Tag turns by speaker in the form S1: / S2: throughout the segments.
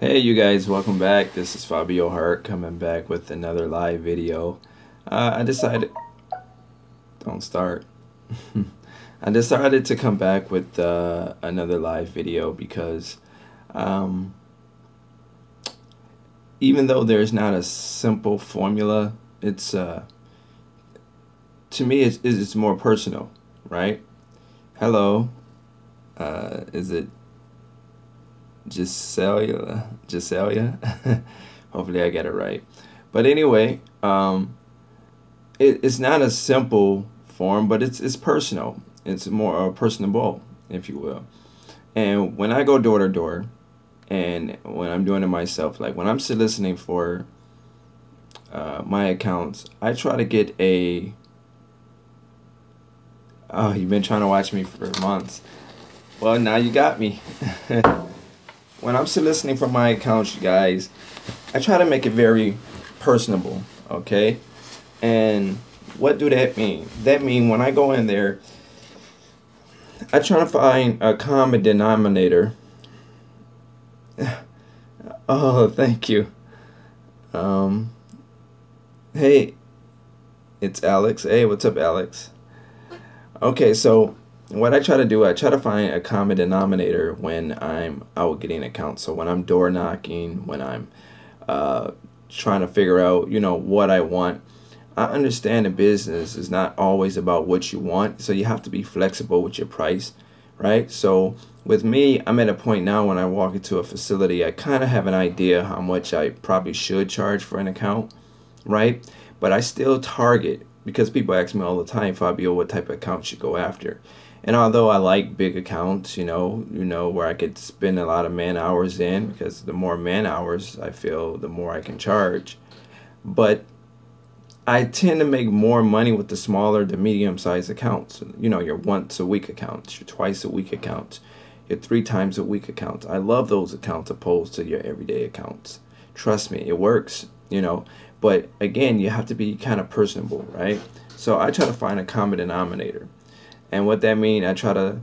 S1: Hey you guys, welcome back. This is Fabio Hart coming back with another live video. I decided, don't start. I decided to come back with another live video because even though there's not a simple formula, it's to me it's more personal, right? Hello, is it Giselia? Hopefully I get it right. But anyway, it's not a simple form, but it's personal. It's more personable, if you will. And when I go door to door, and when I'm doing it myself, like when I'm soliciting for my accounts, I try to get a. Oh, you've been trying to watch me for months. Well, now you got me. When I'm soliciting for my accounts, you guys, I try to make it very personable, okay? And what do that mean? That mean when I go in there, I try to find a common denominator. Oh, thank you. Hey, it's Alex. Hey, what's up, Alex? Okay, so what I try to do, I try to find a common denominator when I'm out getting accounts. So when I'm door knocking, when I'm trying to figure out, what I want. I understand the business is not always about what you want, so you have to be flexible with your price, right? So with me, I'm at a point now when I walk into a facility, I kind of have an idea how much I probably should charge for an account, right? But I still target, because people ask me all the time, Fabio, what type of account you go after. And although I like big accounts, where I could spend a lot of man hours in, because the more man hours I feel, the more I can charge. But I tend to make more money with the smaller to medium-sized accounts. Your once-a-week accounts, your twice-a-week accounts, your 3 times-a-week accounts. I love those accounts opposed to your everyday accounts. Trust me, it works, But again, you have to be kind of personable, right? So I try to find a common denominator. And what that means, I try to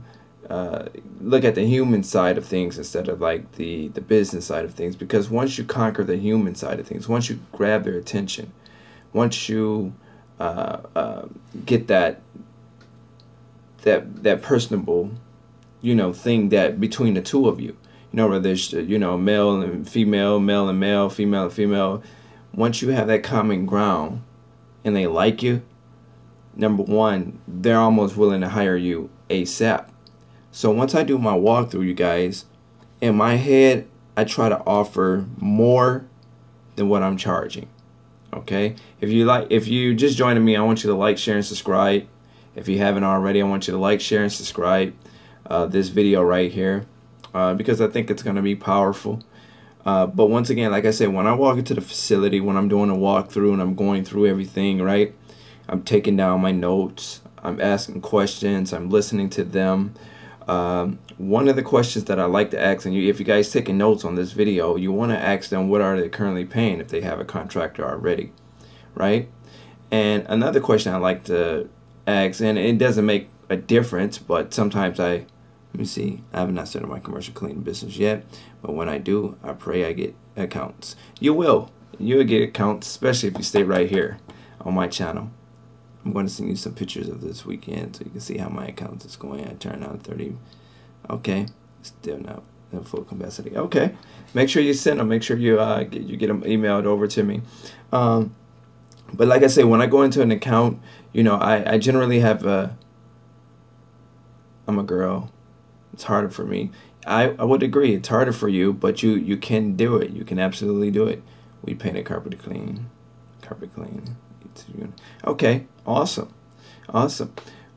S1: look at the human side of things instead of like the business side of things. Because once you conquer the human side of things, once you grab their attention, once you get that personable, thing that between the two of you, whether it's male and female, male and male, female and female, once you have that common ground and they like you, number one, they're almost willing to hire you ASAP. So once I do my walkthrough, you guys, in my head, I try to offer more than what I'm charging. Okay? If you just joining me, I want you to like, share, and subscribe. If you haven't already, I want you to like, share, and subscribe this video right here because I think it's going to be powerful. But once again, like I said, when I walk into the facility, when I'm doing a walkthrough and I'm going through everything, right? I'm taking down my notes. I'm asking questions. I'm listening to them. One of the questions that I like to ask, and if you guys taking notes on this video, you want to ask them what are they currently paying if they have a contractor already, right? And another question I like to ask, and it doesn't make a difference, but sometimes let me see, I have not started my commercial cleaning business yet, but when I do, I pray I get accounts. You'll get accounts, especially if you stay right here on my channel. I'm going to send you some pictures of this weekend so you can see how my account is going. I turned on 30. Okay, still not in full capacity. Okay, make sure you send them. Make sure you get them emailed over to me. But like I say, when I go into an account, I generally have I'm a girl. It's harder for me. I would agree. It's harder for you, but you can do it. You can absolutely do it. We painted carpet clean. Carpet clean. Okay, awesome.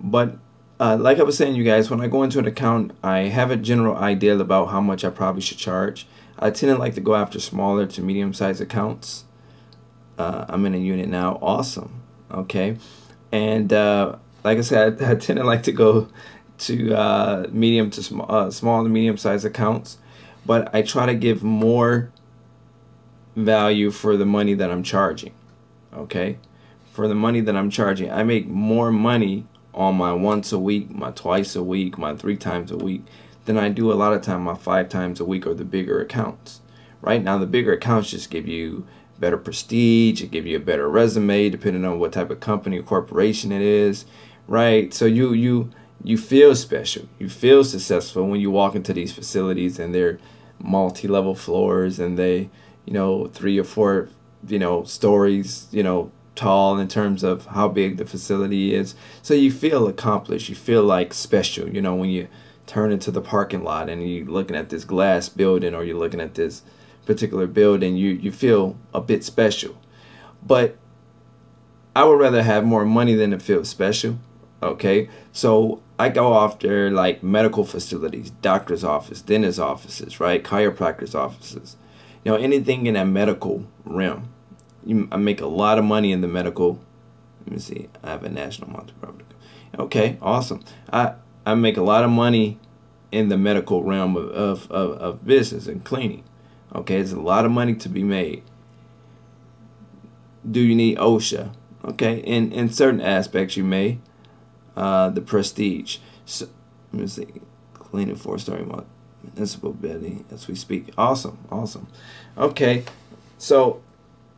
S1: But like I was saying, you guys, when I go into an account, I have a general idea about how much I probably should charge. I tend to like to go after smaller to medium-sized accounts. I'm in a unit now. Awesome. Okay, and like I said, I tend to like to go to medium to small to medium-sized accounts, but I try to give more value for the money that I'm charging. Okay, for the money that I'm charging, I make more money on my once a week, my twice a week, my 3 times a week than I do a lot of time my 5 times a week or the bigger accounts, right? Now the bigger accounts just give you better prestige, it give you a better resume depending on what type of company or corporation it is, right? So you feel special, you feel successful when you walk into these facilities, and they're multi-level floors, and they, 3 or 4, stories, tall in terms of how big the facility is. So you feel accomplished, you feel like special, when you turn into the parking lot and you're looking at this glass building, or you're looking at this particular building, you feel a bit special. But I would rather have more money than to feel special. Okay, so I go after like medical facilities, doctor's office, dentist offices, right, chiropractor's offices, anything in that medical realm. I make a lot of money in the medical. Let me see, I have a national multi-property. Okay, awesome. I make a lot of money in the medical realm of business and cleaning. Okay, there's a lot of money to be made. Do you need OSHA? Okay, in certain aspects you may. The prestige. So, let me see. Cleaning 4-story municipal building as we speak. Awesome, awesome. Okay, so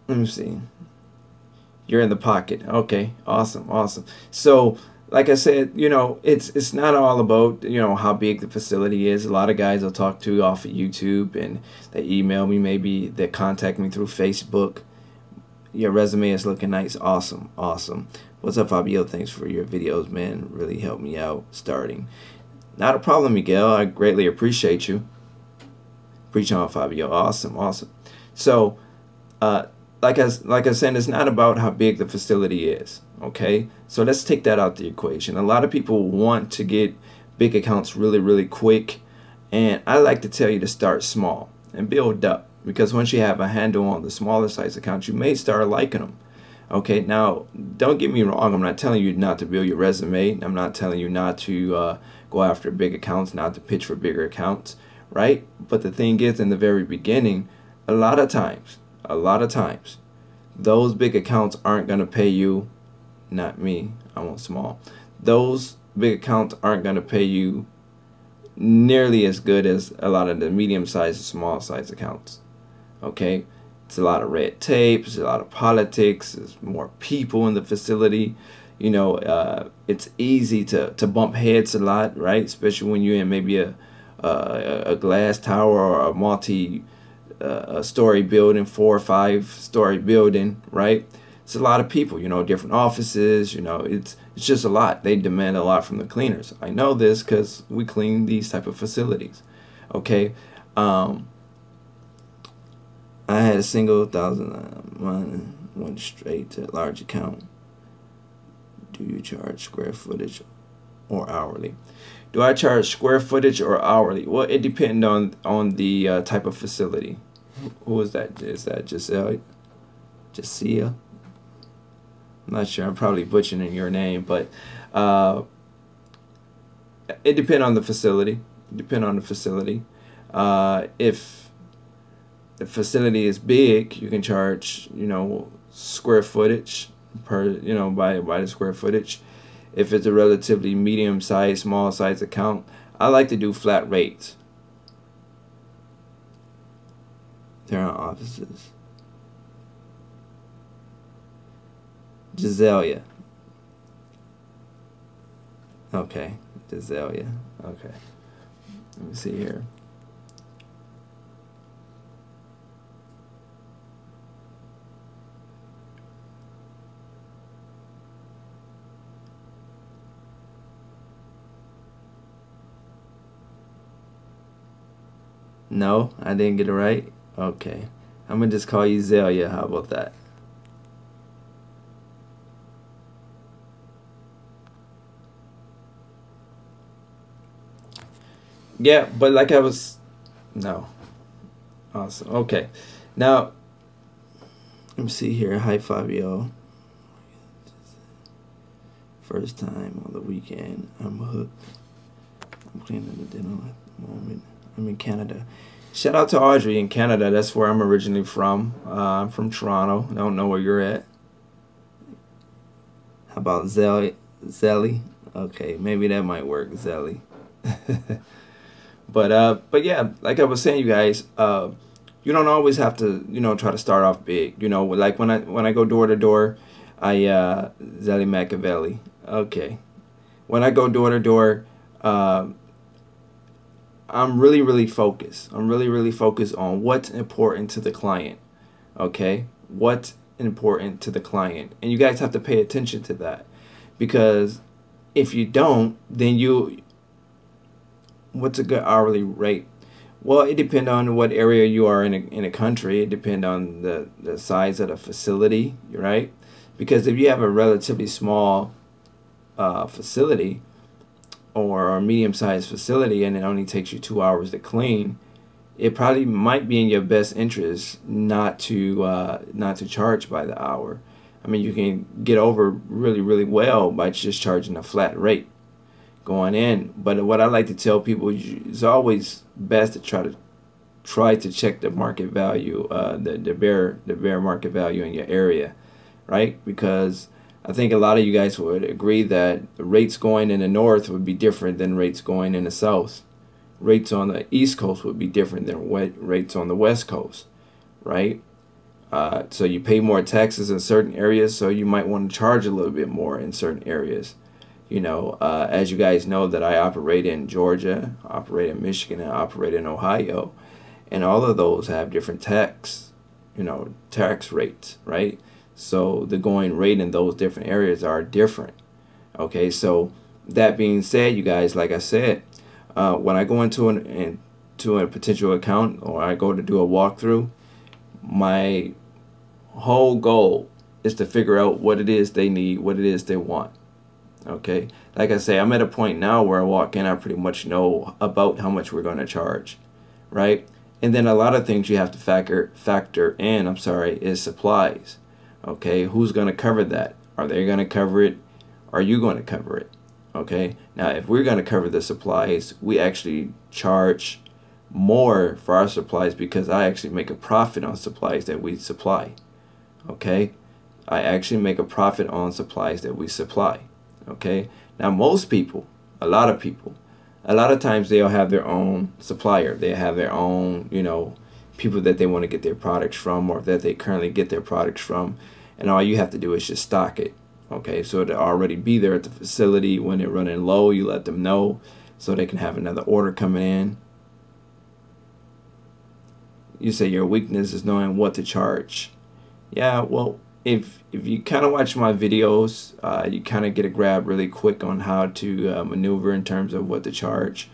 S1: let me see. You're in the pocket. Okay, awesome, awesome. So, like I said, it's not all about, how big the facility is. A lot of guys I'll talk to off of YouTube, and they email me, maybe they contact me through Facebook. Your resume is looking nice. Awesome, awesome. What's up, Fabio? Thanks for your videos, man. Really helped me out starting. Not a problem, Miguel. I greatly appreciate you. Preach on, Fabio. Awesome, awesome. So, like I said, it's not about how big the facility is. Okay, so let's take that out the equation. A lot of people want to get big accounts really, really quick, and I like to tell you to start small and build up, because once you have a handle on the smaller size accounts, you may start liking them. Okay, now don't get me wrong, I'm not telling you not to build your resume. I'm not telling you not to go after big accounts, not to pitch for bigger accounts, right? But the thing is, in the very beginning, a lot of times, those big accounts aren't going to pay you. Not me, I want small. Those big accounts aren't going to pay you nearly as good as a lot of the medium-sized and small-sized accounts. Okay, it's a lot of red tape, it's a lot of politics, there's more people in the facility. It's easy to bump heads a lot, right? Especially when you're in maybe a glass tower or a multi-story building, 4 or 5-story building, right? It's a lot of people, different offices, it's just a lot. They demand a lot from the cleaners. I know this because we clean these type of facilities. Okay, I had a single $1,000 went straight to a large account. Do you charge square footage or hourly? Do I charge square footage or hourly? Well, it depends on the type of facility. Who is that? Is that Giselle? Jasia? I'm not sure. I'm probably butchering your name, but it depends on the facility. If the facility is big, you can charge, square footage per, by the square footage. If it's a relatively medium-sized, small-sized account, I like to do flat rates. There are offices. Giselia. Okay, Giselia. Okay. Let me see here. No, I didn't get it right. Okay. I'm gonna just call you Zelia. How about that? Yeah, but like I was, no. Awesome. Okay. Now, let me see here. Hi, Fabio. First time on the weekend. I'm hooked. I'm cleaning the dinner at the moment. I'm in Canada. Shout out to Audrey in Canada. That's where I'm originally from. I'm from Toronto. I don't know where you're at. How about Zelly? Okay, maybe that might work, Zelly. But yeah, like I was saying, you guys, you don't always have to, try to start off big. Like when I go door to door, Zelly Machiavelli. Okay. When I go door to door, I'm really, really focused. I'm really, really focused on what's important to the client. Okay? What's important to the client. And you guys have to pay attention to that. Because if you don't, then what's a good hourly rate? Well, it depends on what area you are in a country. It depends on the size of the facility, right? Because if you have a relatively small facility, or a medium-sized facility, and it only takes you 2 hours to clean, it probably might be in your best interest not to charge by the hour. I mean, you can get over really, really well by just charging a flat rate going in. But what I like to tell people is it's always best to try to check the market value, the bare market value in your area, right? Because I think a lot of you guys would agree that the rates going in the north would be different than rates going in the south. Rates on the east coast would be different than rates on the west coast, right? So you pay more taxes in certain areas, so you might want to charge a little bit more in certain areas. As you guys know, that I operate in Georgia, operate in Michigan, and I operate in Ohio, and all of those have different tax rates, right? So the going rate in those different areas are different. Okay, so that being said, you guys, like I said, when I go into a potential account, or I go to do a walkthrough, my whole goal is to figure out what it is they need, what it is they want. Okay, like I say, I'm at a point now where I walk in, I pretty much know about how much we're going to charge, right? And then a lot of things you have to factor in, is supplies. Okay, who's going to cover that? Are they going to cover it? Are you going to cover it? Okay, now if we're going to cover the supplies, we actually charge more for our supplies, because I actually make a profit on supplies that we supply. Okay, I actually make a profit on supplies that we supply. Okay, now most people, a lot of times they'll have their own supplier. They have their own, people that they want to get their products from, or that they currently get their products from, and all you have to do is just stock it. Okay, so it'll already be there at the facility. When they're running low, you let them know so they can have another order coming in. You say your weakness is knowing what to charge. Yeah, well, if you kind of watch my videos, you kind of get a grab really quick on how to maneuver in terms of what to charge.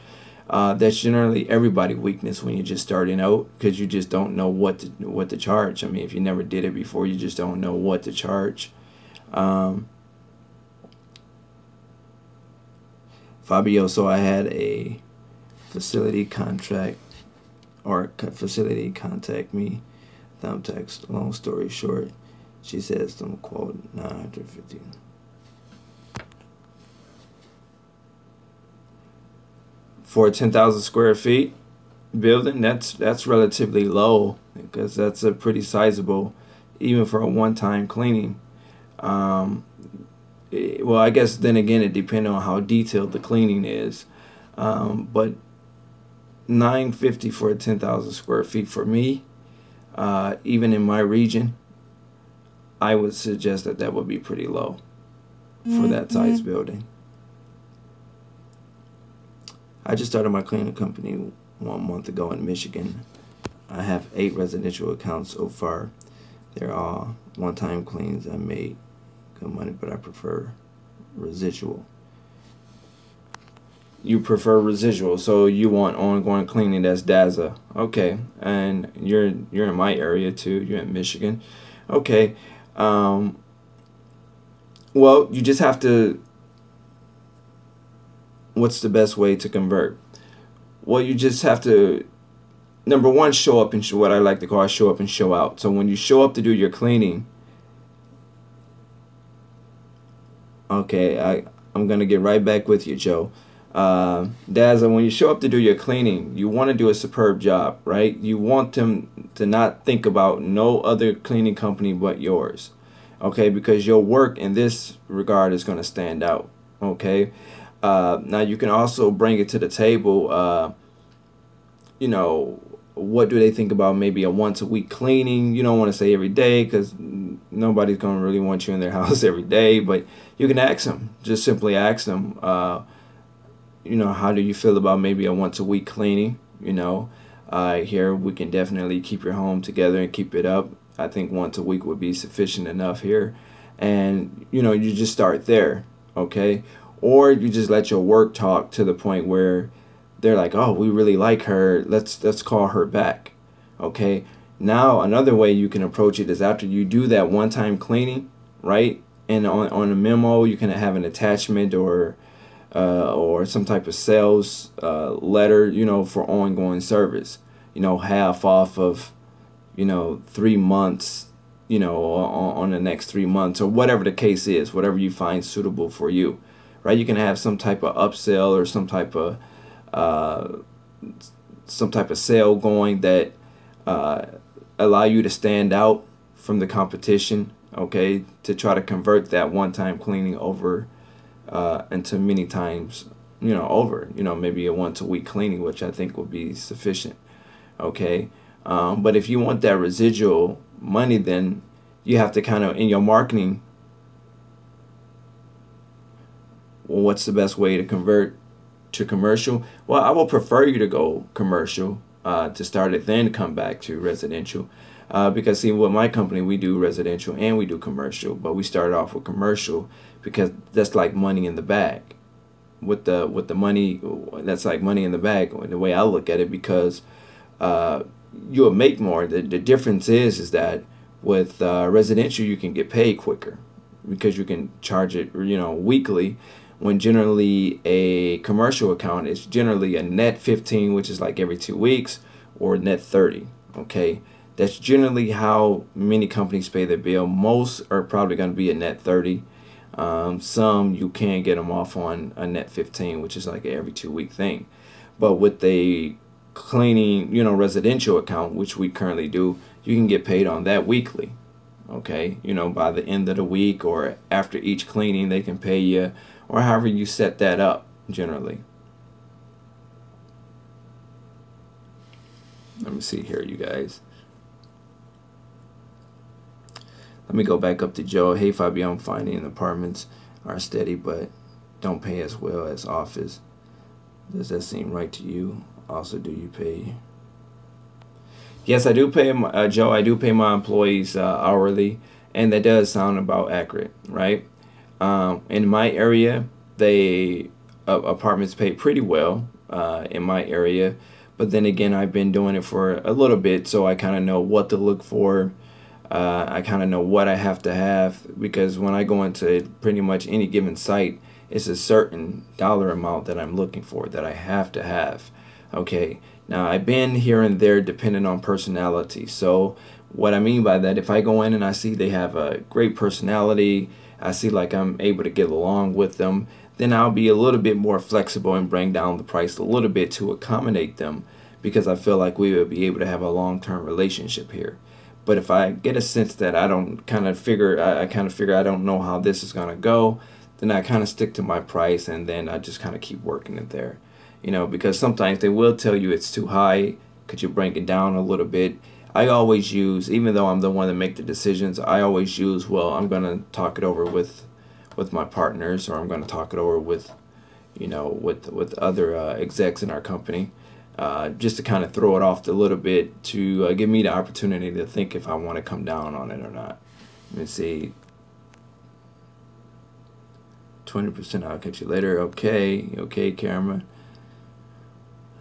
S1: That's generally everybody's weakness when you're just starting out, because you just don't know what to charge. I mean, if you never did it before, you just don't know what to charge. Fabio, so I had a facility contact me, thumbtext, long story short, she says some quote 950. For a 10,000 square feet building, that's relatively low, because that's a pretty sizable, even for a one-time cleaning. Well, I guess then again it depends on how detailed the cleaning is, but $950 for a 10,000 square feet for me, even in my region, I would suggest that would be pretty low for that size building. I just started my cleaning company 1 month ago in Michigan. I have 8 residential accounts so far. They're all one-time cleans. I made good money, but I prefer residual. You prefer residual, so you want ongoing cleaning. That's DAZA. Okay, and you're in my area too. You're in Michigan. Okay. Well, you just have to. What's the best way to convert? Well, you just have to, number one, show up and show, what I like to call show up and show out. So when you show up to do your cleaning, okay, I'm gonna get right back with you, Joe. Dazzle, when you show up to do your cleaning, you want to do a superb job, right? You want them to not think about no other cleaning company but yours, okay? Because your work in this regard is going to stand out, okay? Now you can also bring it to the table, you know, what do they think about maybe a once a week cleaning? You don't want to say every day, because nobody's going to really want you in their house every day, but you can ask them, just simply ask them, you know, how do you feel about maybe a once a week cleaning? You know, here we can definitely keep your home together and keep it up. I think once a week would be sufficient enough here. And, you know, you just start there, okay? Or you just let your work talk to the point where they're like, oh, we really like her, let's call her back, okay? Now another way you can approach it is after you do that one-time cleaning, right? And on a memo you can have an attachment or some type of sales letter, you know, for ongoing service, you know, half off of, you know, 3 months, you know, on the next 3 months, or whatever the case is, whatever you find suitable for you, right? You can have some type of upsell or some type of sale going that allow you to stand out from the competition, okay, to try to convert that one-time cleaning over into many times, you know, over, you know, maybe a once a week cleaning, which I think would be sufficient, okay? But if you want that residual money, then you have to kind of, in your marketing, well, what's the best way to convert to commercial? Well, I will prefer you to go commercial to start it, then come back to residential, because see, with my company, we do residential and we do commercial, but we started off with commercial because that's like money in the bag. With the money, that's like money in the bag, the way I look at it, because you'll make more. The difference is that with residential, you can get paid quicker because you can charge it, you know, weekly, when generally a commercial account is generally a net 15, which is like every 2 weeks, or net 30, okay? That's generally how many companies pay their bill. Most are probably going to be a net 30. Some you can get them off on a net 15, which is like an every 2 week thing. But with a cleaning, you know, residential account, which we currently do, you can get paid on that weekly, okay? You know, by the end of the week or after each cleaning, they can pay you, or however you set that up generally. Let me see here, you guys. Let me go back up to Joe. Hey, Fabian, I'm finding apartments are steady but don't pay as well as office. Does that seem right to you? Also, do you pay? Yes, I do pay, Joe, I do pay my employees hourly, and that does sound about accurate, right? In my area, apartments pay pretty well in my area, but then again, I've been doing it for a little bit, so I kind of know what to look for. I kind of know what I have to have, because when I go into pretty much any given site, it's a certain dollar amount that I'm looking for, that I have to have. Okay, now I've been here and there depending on personality. So what I mean by that, if I go in and I see they have a great personality, I see like I'm able to get along with them, then I'll be a little bit more flexible and bring down the price a little bit to accommodate them, because I feel like we will be able to have a long-term relationship here. But if I get a sense that I kind of figure I don't know how this is gonna go, then I kind of stick to my price, and then I just kind of keep working it there, you know, because sometimes they will tell you it's too high, could you bring it down a little bit? I always use, even though I'm the one that make the decisions, I always use, well, I'm gonna talk it over with my partners, or I'm gonna talk it over with, you know, with other execs in our company. Just to kind of throw it off a little bit, to give me the opportunity to think if I want to come down on it or not. Let me see. 20%, I'll catch you later. Okay, okay, camera.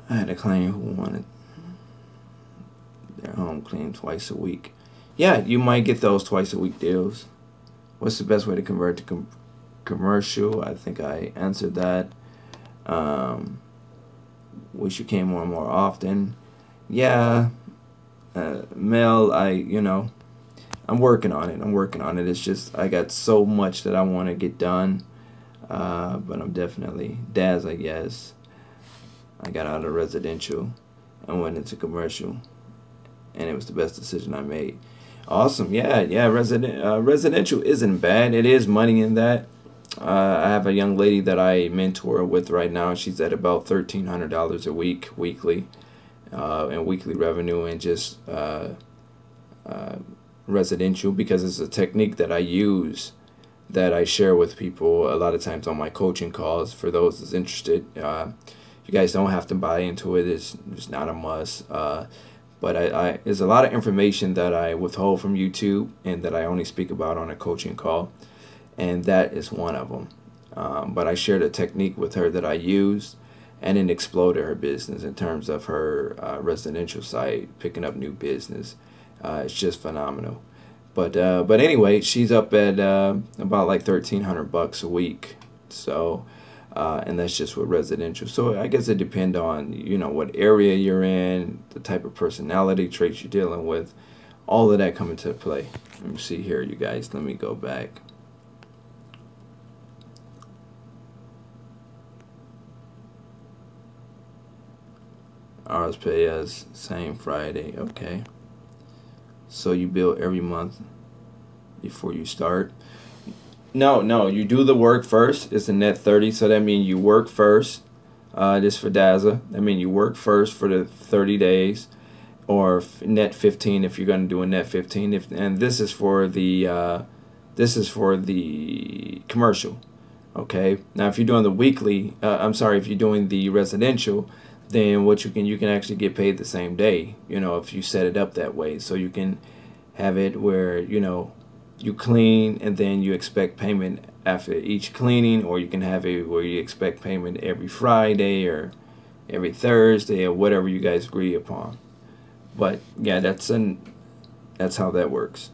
S1: I had a client who wanted their home cleaned twice a week. Yeah, you might get those twice a week deals. What's the best way to convert to commercial? I think I answered that. Wish you came more often. Yeah, Mel, I'm working on it. It's just I got so much that I want to get done, but I'm definitely Daz, I guess. I got out of residential and went into commercial, and it was the best decision I made. Awesome. Yeah. Residential isn't bad. It is money in that. I have a young lady that I mentor with right now. She's at about $1,300 a week, weekly, and weekly revenue and just residential, because it's a technique that I use, that I share with people a lot of times on my coaching calls. For those that's interested, you guys don't have to buy into it. It's not a must. But there's a lot of information that I withhold from YouTube and that I only speak about on a coaching call, and that is one of them. But I shared a technique with her that I used, and it exploded her business in terms of her residential site, picking up new business. It's just phenomenal. But anyway, she's up at about like $1,300 a week. So, and that's just with residential. So I guess it depends on, you know, what area you're in, the type of personality traits you're dealing with. All of that come into play. Let me see here, you guys. Let me go back. Ours pay us same Friday. Okay. So you bill every month before you start. No, you do the work first. It's a net 30, so that means you work first. This for Daza. That means you work first for the 30 days, or net 15 if you're going to do a net 15. And this is for the commercial. Okay. Now, if you're doing the weekly, if you're doing the residential, then what you can actually get paid the same day. You know, if you set it up that way, so you can have it where, you know, you clean and then you expect payment after each cleaning, or you can have it where you expect payment every Friday or every Thursday or whatever you guys agree upon. But yeah, that's how that works.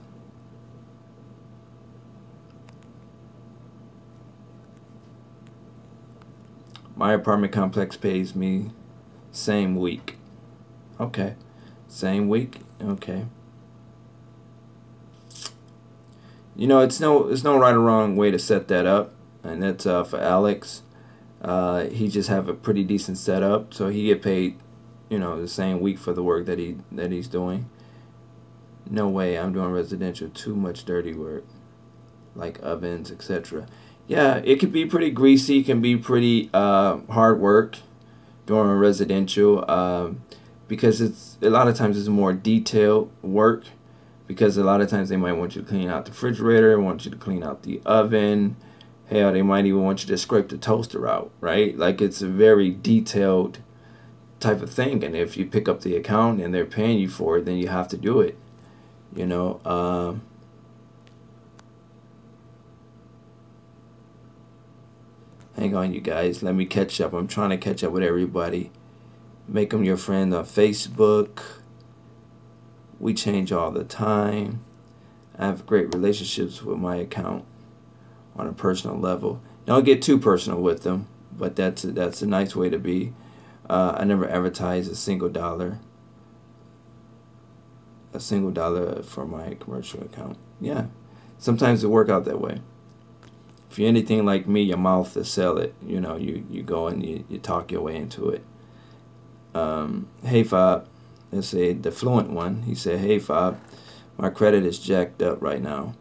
S1: My apartment complex pays me same week. Okay. Same week. Okay. You know, it's no right or wrong way to set that up, and that's for Alex. He just have a pretty decent setup, so he get paid, you know, the same week for the work that he's doing. No way, I'm doing residential. Too much dirty work, like ovens, etc. Yeah, it can be pretty greasy. Can be pretty hard work doing residential, because it's a lot of times it's more detailed work. Because a lot of times they might want you to clean out the refrigerator, want you to clean out the oven. Hell, they might even want you to scrape the toaster out, right? Like, it's a very detailed type of thing. And if you pick up the account and they're paying you for it, then you have to do it, you know. Hang on, you guys. Let me catch up. I'm trying to catch up with everybody. Make them your friend on Facebook. We change all the time. I have great relationships with my account on a personal level. Don't get too personal with them, but that's a nice way to be. I never advertise a single dollar for my commercial account. Yeah, sometimes it work out that way. If you're anything like me, your mouth to sell it. You know, you go and you talk your way into it. Hey, Fob. Let's say the fluent one. He said, "Hey, Fob, my credit is jacked up right now.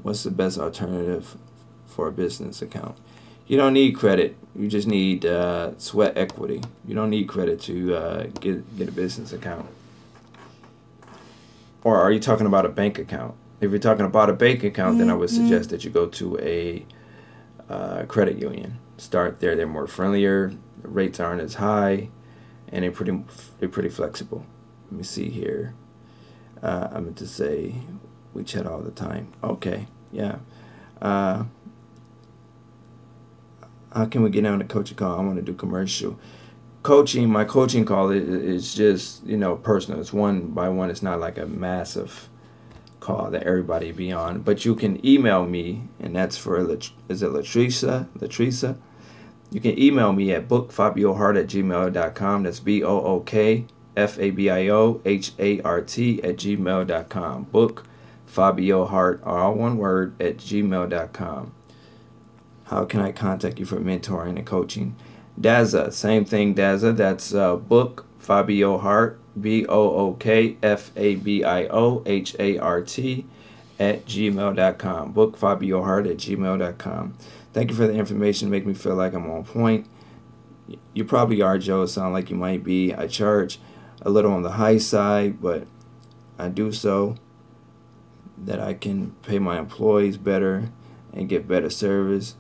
S1: What's the best alternative for a business account?" You don't need credit. You just need sweat equity. You don't need credit to get a business account. Or are you talking about a bank account? If you're talking about a bank account, then I would suggest that you go to a credit union. Start there. They're more friendlier. The rates aren't as high. And they're pretty flexible. Let me see here. I meant to say we chat all the time. Okay, yeah. How can we get on the coaching call? I want to do commercial coaching. My coaching call is just, you know, personal. It's one by one. It's not like a massive call that everybody be on. But you can email me, and that's for is it Latrice? You can email me at bookfabiohart@gmail.com. That's bookfabiohart@gmail.com. Bookfabiohart, all one word, @gmail.com. How can I contact you for mentoring and coaching? Daza, same thing, Daza. That's bookfabiohart, bookfabiohart @gmail.com. Bookfabiohart @gmail.com. Thank you for the information. Make me feel like I'm on point. You probably are, Joe. It sounds like you might be. I charge a little on the high side, but I do so that I can pay my employees better and get better service.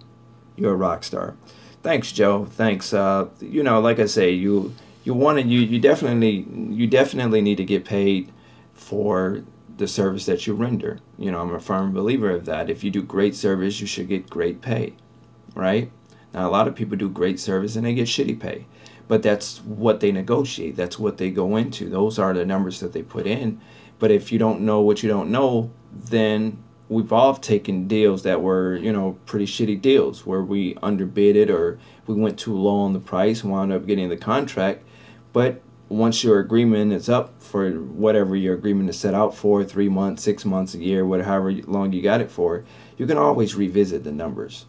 S1: You're a rock star. Thanks, Joe. Thanks. Like I say, you definitely need to get paid for the service that you render. I'm a firm believer of that. If you do great service, you should get great pay, right? Now, a lot of people do great service and they get shitty pay, but that's what they negotiate. That's what they go into. Those are the numbers that they put in. But if you don't know what you don't know, then we've all taken deals that were, pretty shitty deals where we underbidded or we went too low on the price and wound up getting the contract. But once your agreement is up for whatever your agreement is set out for, 3 months, 6 months, a year, whatever long you got it for, you can always revisit the numbers,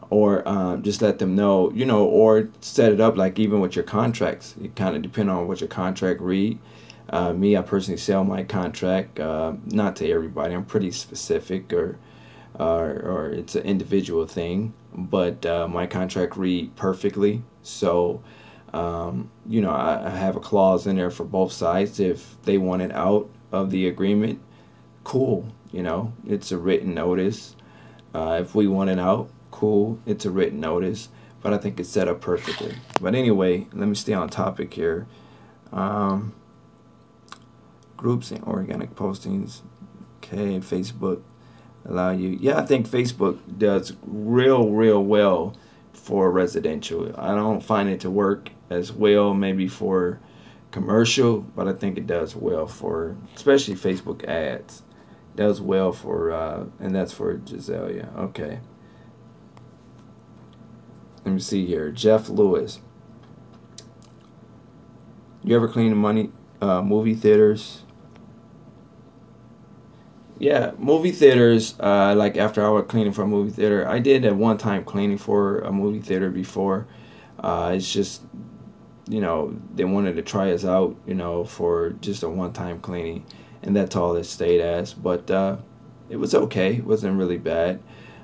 S1: or just let them know, or set it up like even with your contracts. It kind of depends on what your contract read. Me, I personally sell my contract, not to everybody. I'm pretty specific, or it's an individual thing. But my contract read perfectly. So, I have a clause in there for both sides. If they want it out of the agreement, cool. It's a written notice. If we want it out, cool. It's a written notice. But I think it's set up perfectly. But anyway, let me stay on topic here. Groups and organic postings. Okay, Facebook allow you. Yeah, I think Facebook does real well for residential. I don't find it to work as well maybe for commercial, but I think it does well for, especially Facebook ads. It does well for, and that's for Giselle. Yeah, okay. Let me see here. Jeff Lewis. You ever clean the movie theaters? Yeah, movie theaters, like after hour cleaning for a movie theater. I did at one time cleaning for a movie theater before. It's just, they wanted to try us out, for just a one-time cleaning. And that's all it stayed as. But it was okay. It wasn't really bad.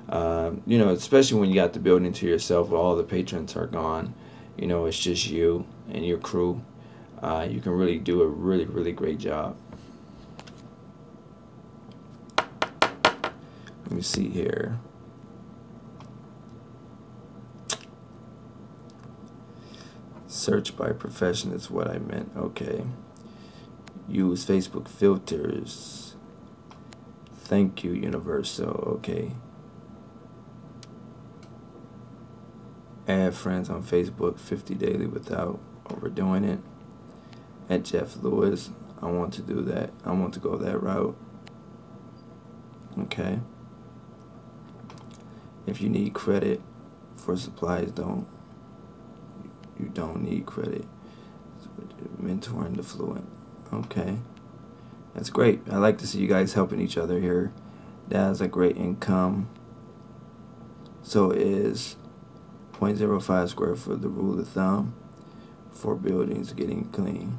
S1: Especially when you got the building to yourself, all the patrons are gone. It's just you and your crew. You can really do a really great job. Let me see here. Search by profession is what I meant. Okay. Use Facebook filters. Thank you, Universal. Okay. Add friends on Facebook 50 daily without overdoing it. At Jeff Lewis. I want to do that. I want to go that route. Okay. If you need credit for supplies, you don't need credit. Mentoring the fluent. Okay. That's great. I like to see you guys helping each other here. That's a great income. So is 0.05 square foot the rule of thumb for buildings getting clean?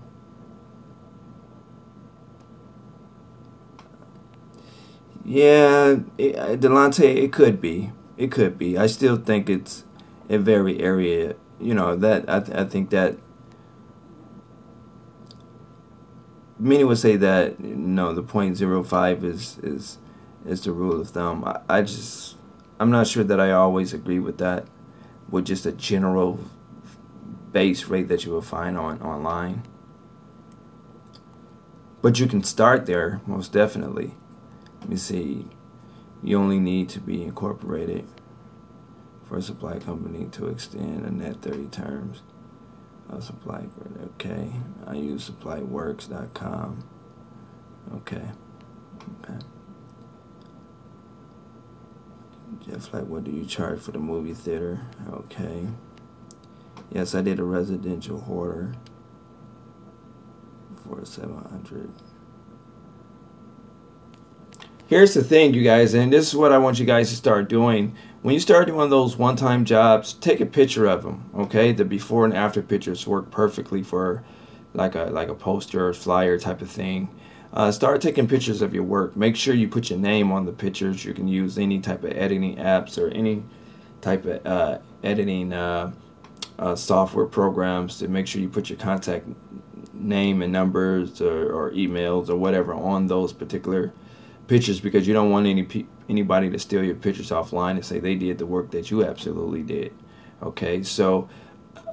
S1: Yeah, Delonte, it could be. It could be. I still think it's a very area. That I think that many would say that the 0.05 is the rule of thumb. I'm not sure that I always agree with that. With just a general base rate that you will find online. But you can start there most definitely. Let me see. You only need to be incorporated for a supply company to extend a net 30 terms of supply. Okay. I use supplyworks.com. Okay. Jeff, like, what do you charge for the movie theater? Okay. Yes, I did a residential hoarder for $700. Here's the thing, you guys, and this is what I want you guys to start doing. When you start doing those one-time jobs, take a picture of them, okay? The before and after pictures work perfectly for like a poster or flyer type of thing. Start taking pictures of your work. Make sure you put your name on the pictures. You can use any type of editing apps or any type of editing software programs to make sure you put your contact name and numbers or emails or whatever on those particular pictures, because you don't want anybody to steal your pictures offline and say they did the work that you absolutely did. Okay, so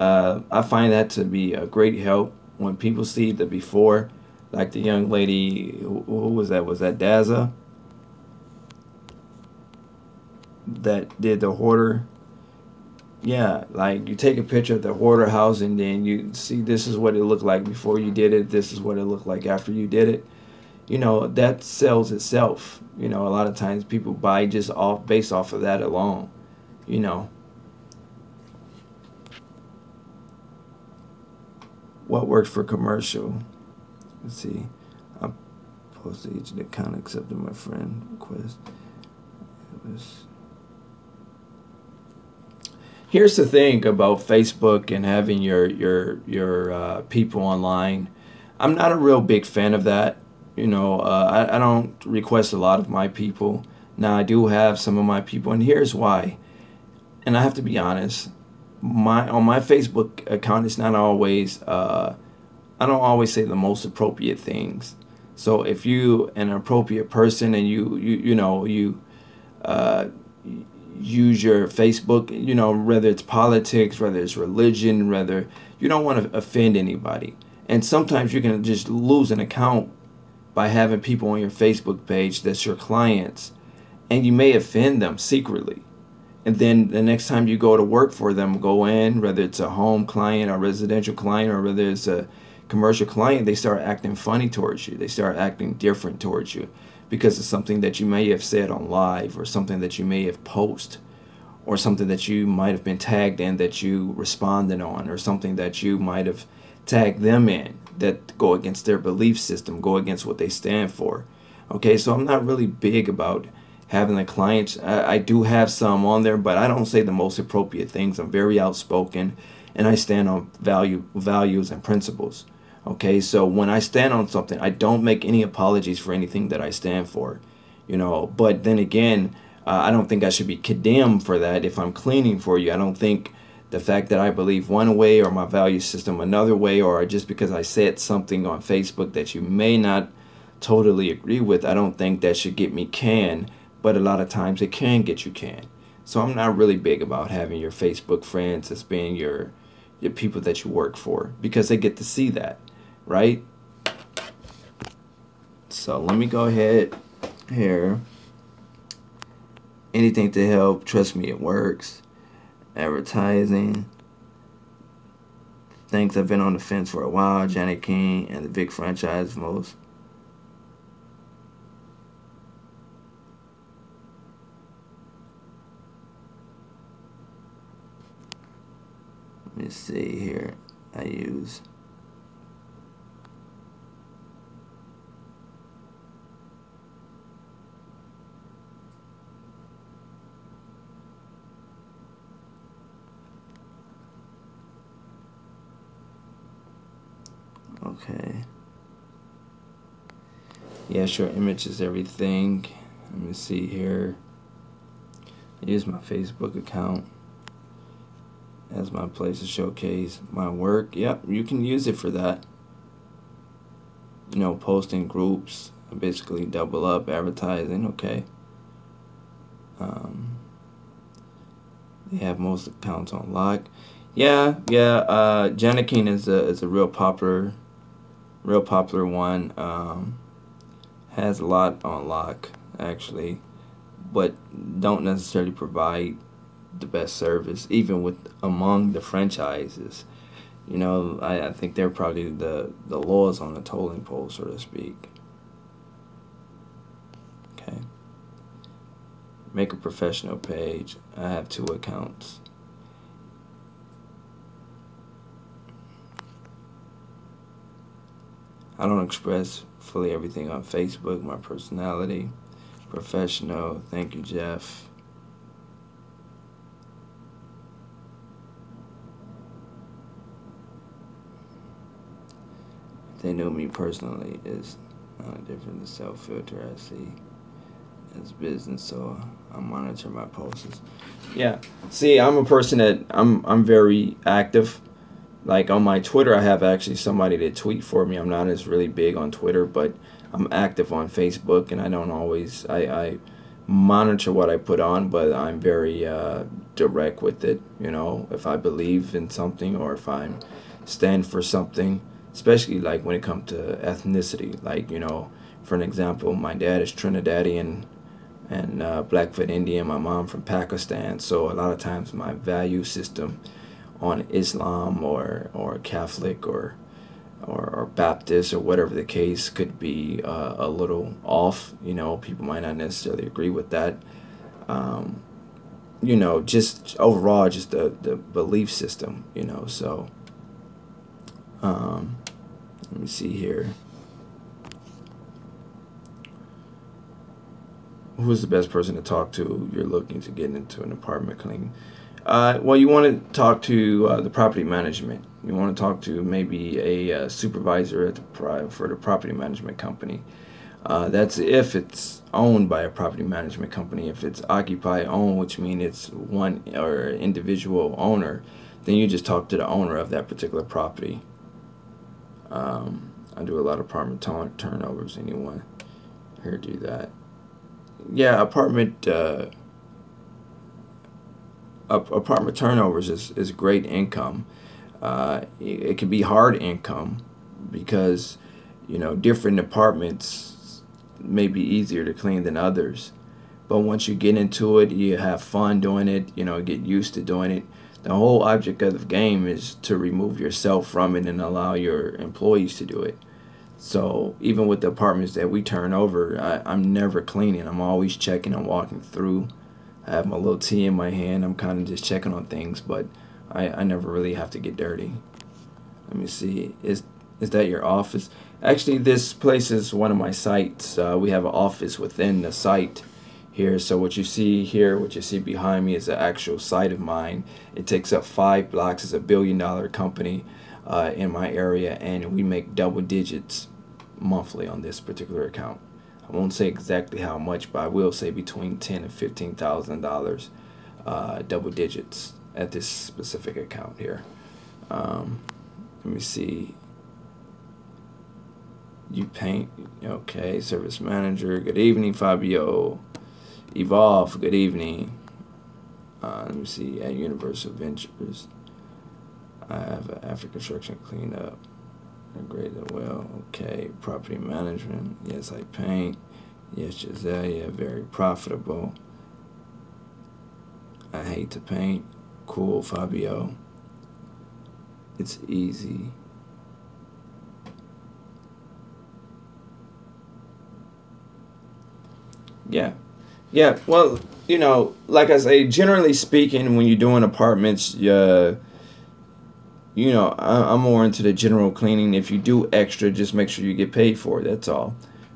S1: I find that to be a great help when people see the before, like the young lady, who was that? Was that Daza that did the hoarder? Yeah, like you take a picture of the hoarder house and then you see this is what it looked like before you did it. This is what it looked like after you did it. You know, that sells itself. You know, a lot of times people buy just off based off of that alone. You know, what works for commercial? Let's see. I posted each account accepted my friend request. Here's the thing about Facebook and having your people online. I'm not a real big fan of that. You know, I don't request a lot of my people. Now I do have some of my people, and here's why. And I have to be honest. On my Facebook account, it's not always. I don't always say the most appropriate things. So if you an appropriate person and you uh, use your Facebook, you know, whether it's politics, whether it's religion, whether you don't want to offend anybody. And sometimes you can just lose an account by having people on your Facebook page that's your clients, and you may offend them secretly. And then the next time you go to work for them, go in, whether it's a home client or residential client or whether it's a commercial client, they start acting funny towards you. They start acting different towards you because of something that you may have said on live or something that you may have posted or something that you might have been tagged in that you responded on or something that you might have tagged them in that go against their belief system, go against what they stand for. Okay, so I'm not really big about having the clients. I do have some on there, but I don't say the most appropriate things. I'm very outspoken and I stand on values and principles. Okay, so when I stand on something, I don't make any apologies for anything that I stand for, you know. But then again, I don't think I should be condemned for that if I'm cleaning for you. I don't think the fact that I believe one way or my value system another way, or just because I said something on Facebook that you may not totally agree with, I don't think that should get me canned. But a lot of times it can get you canned. So I'm not really big about having your Facebook friends as being your people that you work for, because they get to see that. Right? So let me go ahead here. Anything to help. Trust me, it works. Advertising. Thanks, I've been on the fence for a while. Janet King and the big franchise most. Let me see here. I use. Okay. Yeah, sure. Image is everything. Let me see here. I use my Facebook account as my place to showcase my work. Yep, you can use it for that. You know, posting groups, basically double up advertising. Okay. They have most accounts on lock. Yeah. Janet King is a real popular one. Has a lot on lock actually, but don't necessarily provide the best service, even with among the franchises. You know, I think they're probably the lowest on the tolling pole, so to speak. Okay. Make a professional page. I have 2 accounts. I don't express fully everything on Facebook. My personality. Professional. Thank you, Jeff. If they knew me personally, is not different than self-filter I see It's business, so I monitor my posts. Yeah. See, I'm a person that I'm very active. Like on my Twitter, I have actually somebody to tweet for me. I'm not as really big on Twitter, but I'm active on Facebook, and I don't always I monitor what I put on, but I'm very direct with it. You know, if I believe in something or if I stand for something, especially like when it comes to ethnicity. Like, you know, for an example, my dad is Trinidadian and Blackfoot Indian. My mom from Pakistan. So a lot of times my value system on Islam or Catholic or Baptist or whatever the case could be a little off. You know, people might not necessarily agree with that. Um, you know, just overall, just the belief system. You know, so um, let me see here. Who's the best person to talk to? You're looking to get into an apartment cleaning. Well, you want to talk to the property management. You want to talk to maybe a supervisor at for the property management company. That's if it's owned by a property management company. If it's occupy owned, which means it's one or individual owner, then you just talk to the owner of that particular property. I do a lot of apartment turnovers. Anyone here do that? Yeah, apartment turnovers is great income. It can be hard income because, you know, different apartments may be easier to clean than others. But once you get into it, you have fun doing it, you know, get used to doing it. The whole object of the game is to remove yourself from it and allow your employees to do it. So even with the apartments that we turn over, I'm never cleaning. I'm always checking and walking through. I have my little tea in my hand. I'm kind of just checking on things, but I never really have to get dirty. Let me see. Is that your office? Actually, this place is one of my sites. We have an office within the site here. So what you see here, what you see behind me is the actual site of mine. It takes up 5 blocks. It's a billion-dollar company in my area, and we make double digits monthly on this particular account. I won't say exactly how much, but I will say between $10,000 and $15,000 double digits at this specific account here. Let me see. You paint, okay. Service manager. Good evening, Fabio. Evolve. Good evening. Let me see. At Universal Ventures, I have an after construction cleanup. Graded well. Okay. Property management. Yes, I paint. Yes, Giselle. Yeah, very profitable. I hate to paint. Cool, Fabio. It's easy. Yeah. Yeah. Well, like I say, generally speaking, when you're doing apartments, I'm more into the general cleaning. If you do extra, just make sure you get paid for it. That's all.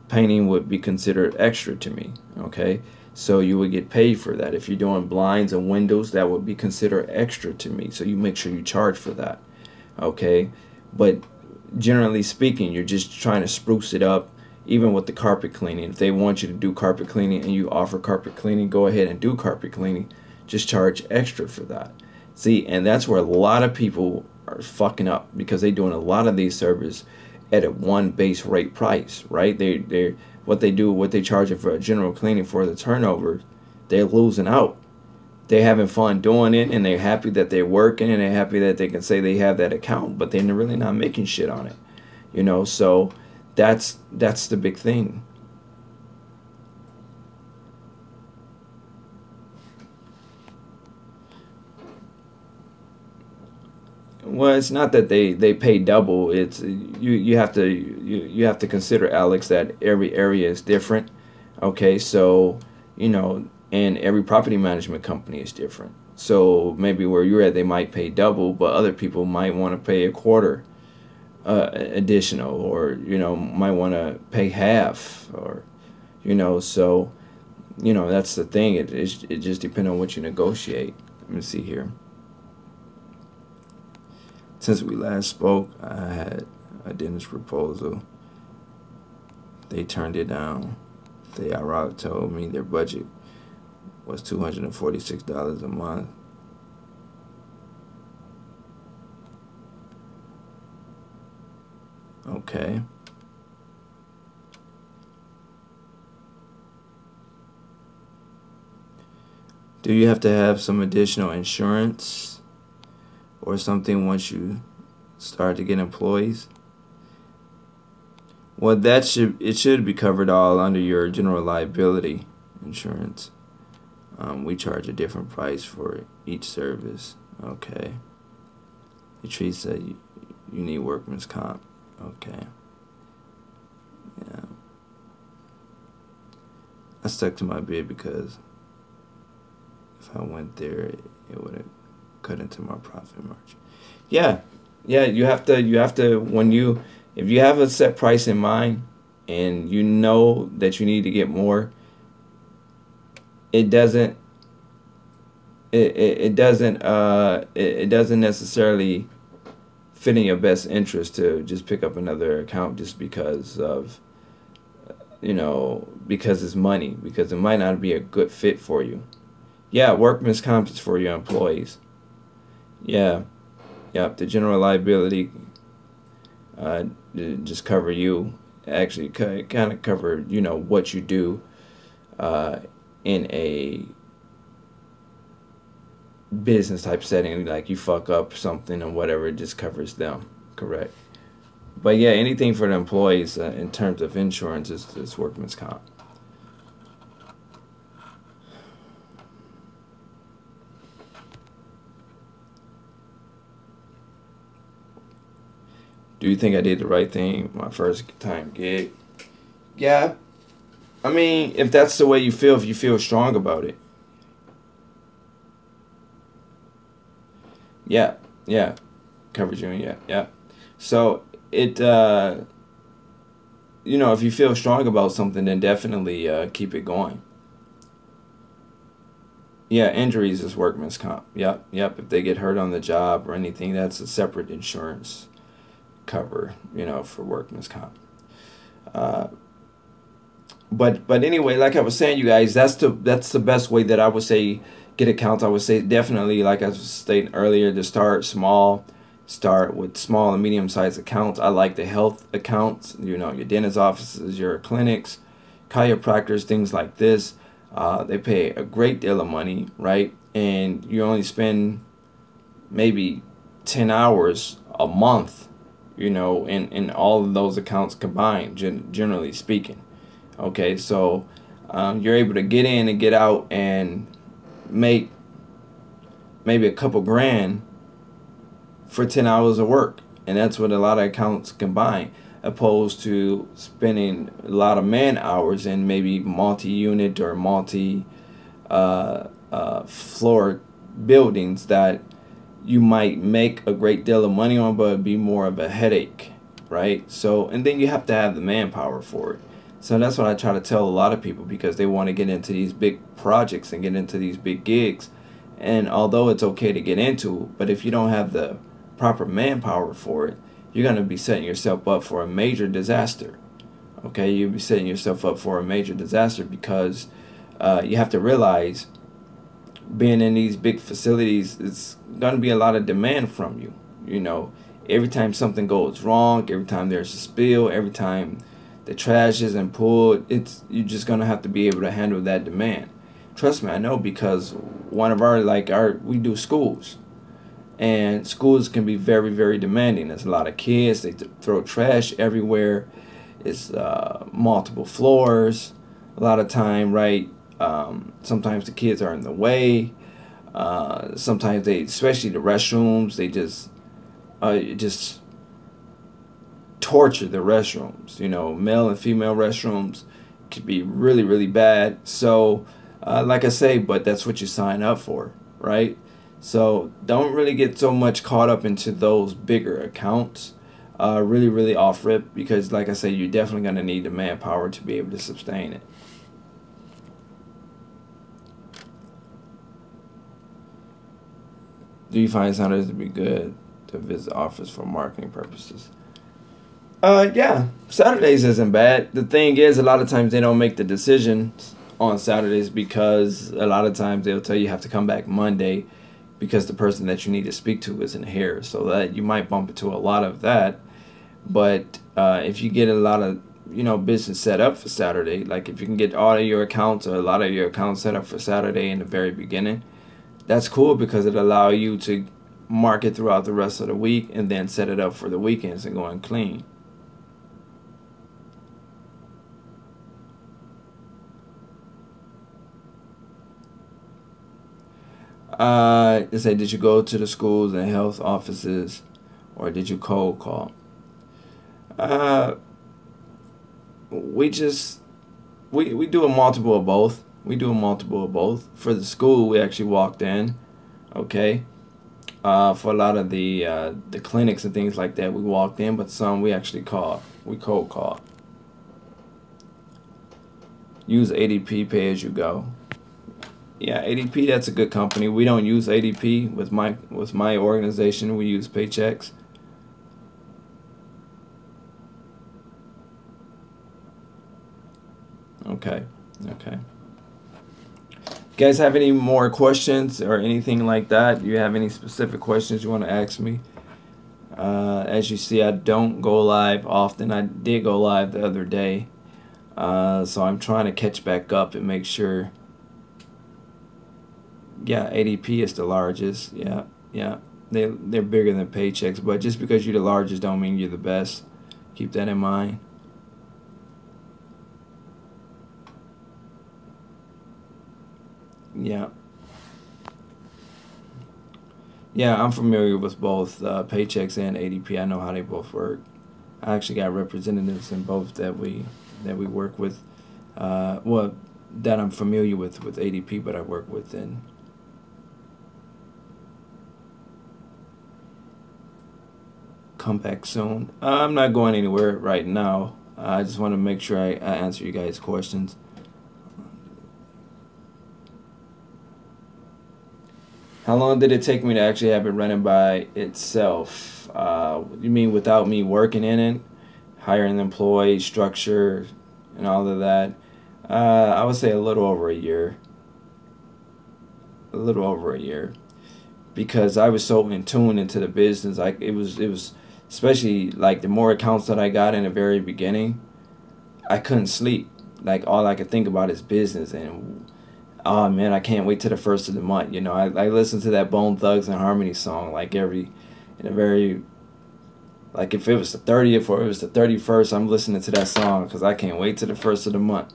S1: Painting would be considered extra to me. Okay. So you would get paid for that. If you're doing blinds and windows, that would be considered extra to me. So you make sure you charge for that. Okay. But generally speaking, you're just trying to spruce it up. Even with the carpet cleaning, if they want you to do carpet cleaning and you offer carpet cleaning, go ahead and do carpet cleaning. Just charge extra for that. See, and that's where a lot of people are fucking up, because they're doing a lot of these services at a one base rate price, right? They what they charge it for a general cleaning for the turnover, they're losing out. They're having fun doing it, and they're happy that they're working, and they're happy that they can say they have that account, but they're really not making shit on it. So that's the big thing. Well, it's not that they pay double. It's you have to you have to consider, Alex, that every area is different. Okay, so and every property management company is different. So maybe where you're at, they might pay double, but other people might want to pay a quarter additional, or might want to pay half, or so that's the thing. It just depends on what you negotiate. Let me see here. Since we last spoke, I had a dentist proposal. They turned it down. They outright told me their budget was $246 a month. Okay. Do you have to have some additional insurance or something once you start to get employees? Well, it should be covered all under your general liability insurance. We charge a different price for each service. Okay. Patrice said you need workman's comp. Okay. Yeah. I stuck to my bid because if I went there, it would have cut into my profit margin. Yeah. Yeah, you have to if you have a set price in mind and you know that you need to get more, it doesn't necessarily fit in your best interest to just pick up another account just because of because it's money, because it might not be a good fit for you. Yeah, workman's comp is for your employees. Yeah. Yep, the general liability just cover you. Actually, kind of cover what you do in a business type setting, like you fuck up something or whatever, it just covers them. Correct. But yeah, anything for the employees in terms of insurance is workman's comp. Do you think I did the right thing my first time gig? Yeah. I mean, if that's the way you feel, if you feel strong about it. Yeah. Yeah. Coverage union. Yeah. Yeah. So it, if you feel strong about something, then definitely keep it going. Yeah, injuries is workman's comp. Yep. Yep. If they get hurt on the job or anything, that's a separate insurance cover, for workman's comp. But anyway, like I was saying, you guys, that's the best way that I would say get accounts. I would say definitely, like I was stating earlier, to start small, start with small and medium sized accounts. I like the health accounts, your dentist offices, your clinics, chiropractors, things like this. They pay a great deal of money, right? And you only spend maybe 10 hours a month, in all of those accounts combined, generally speaking. Okay, so you're able to get in and get out and make maybe a couple grand for 10 hours of work. And that's what a lot of accounts combine, opposed to spending a lot of man hours in maybe multi-unit or multi-floor buildings that you might make a great deal of money on, but it'd be more of a headache, right? So, and then you have to have the manpower for it. So that's what I try to tell a lot of people, because they want to get into these big projects and get into these big gigs. And although it's okay to get into, but if you don't have the proper manpower for it, you're going to be setting yourself up for a major disaster. Okay, you'll be setting yourself up for a major disaster, because you have to realize, being in these big facilities, it's going to be a lot of demand from you. Every time something goes wrong, every time there's a spill, every time the trash isn't pulled, you're just going to have to be able to handle that demand. Trust me, I know, because one of we do schools, and schools can be very, very demanding. There's a lot of kids, they throw trash everywhere. It's multiple floors a lot of time, right? Sometimes the kids are in the way. Sometimes especially the restrooms, they just torture the restrooms. Male and female restrooms could be really, really bad. So, like I say, but that's what you sign up for, right? So don't really get so much caught up into those bigger accounts. Really, really off rip, because like I say, you're definitely going to need the manpower to be able to sustain it. Do you find Saturdays to be good to visit office for marketing purposes? Yeah, Saturdays isn't bad. The thing is, a lot of times they don't make the decisions on Saturdays because a lot of times they'll tell you have to come back Monday because the person that you need to speak to isn't here. So that you might bump into a lot of that. But if you get a lot of business set up for Saturday, like if you can get all of your accounts or a lot of your accounts set up for Saturday in the very beginning, that's cool because it allow you to market throughout the rest of the week and then set it up for the weekends and going clean. They say, did you go to the schools and health offices, or did you cold call? Uh, we just we do a multiple of both. We do a multiple of both. For the school, we actually walked in. Okay. For a lot of the clinics and things like that, we walked in, but some we actually called. We cold called. Use ADP pay as you go. Yeah, ADP, that's a good company. We don't use ADP with my organization. We use Paychecks. Okay. Okay. You guys have any more questions or anything like that? You have any specific questions you want to ask me? As you see, I don't go live often. I did go live the other day. So I'm trying to catch back up and make sure. Yeah, ADP is the largest. Yeah, yeah. They're bigger than Paychecks, but just because you're the largest don't mean you're the best. Keep that in mind. Yeah. Yeah, I'm familiar with both Paychecks and ADP. I know how they both work. I actually got representatives in both that we work with. Well, that I'm familiar with ADP, but I work with in. Come back soon. I'm not going anywhere right now. I just want to make sure I answer you guys' questions. How long did it take me to actually have it running by itself? You mean without me working in it, hiring an employee, structure, and all of that? I would say a little over a year. A little over a year, because I was so in tune into the business. Like it was, especially like the more accounts that I got in the very beginning, I couldn't sleep. Like all I could think about is business, and oh man, I can't wait till the first of the month. I listen to that Bone Thugs and Harmony song like in a very, like if it was the 30th or it was the 31st, I'm listening to that song because I can't wait till the first of the month.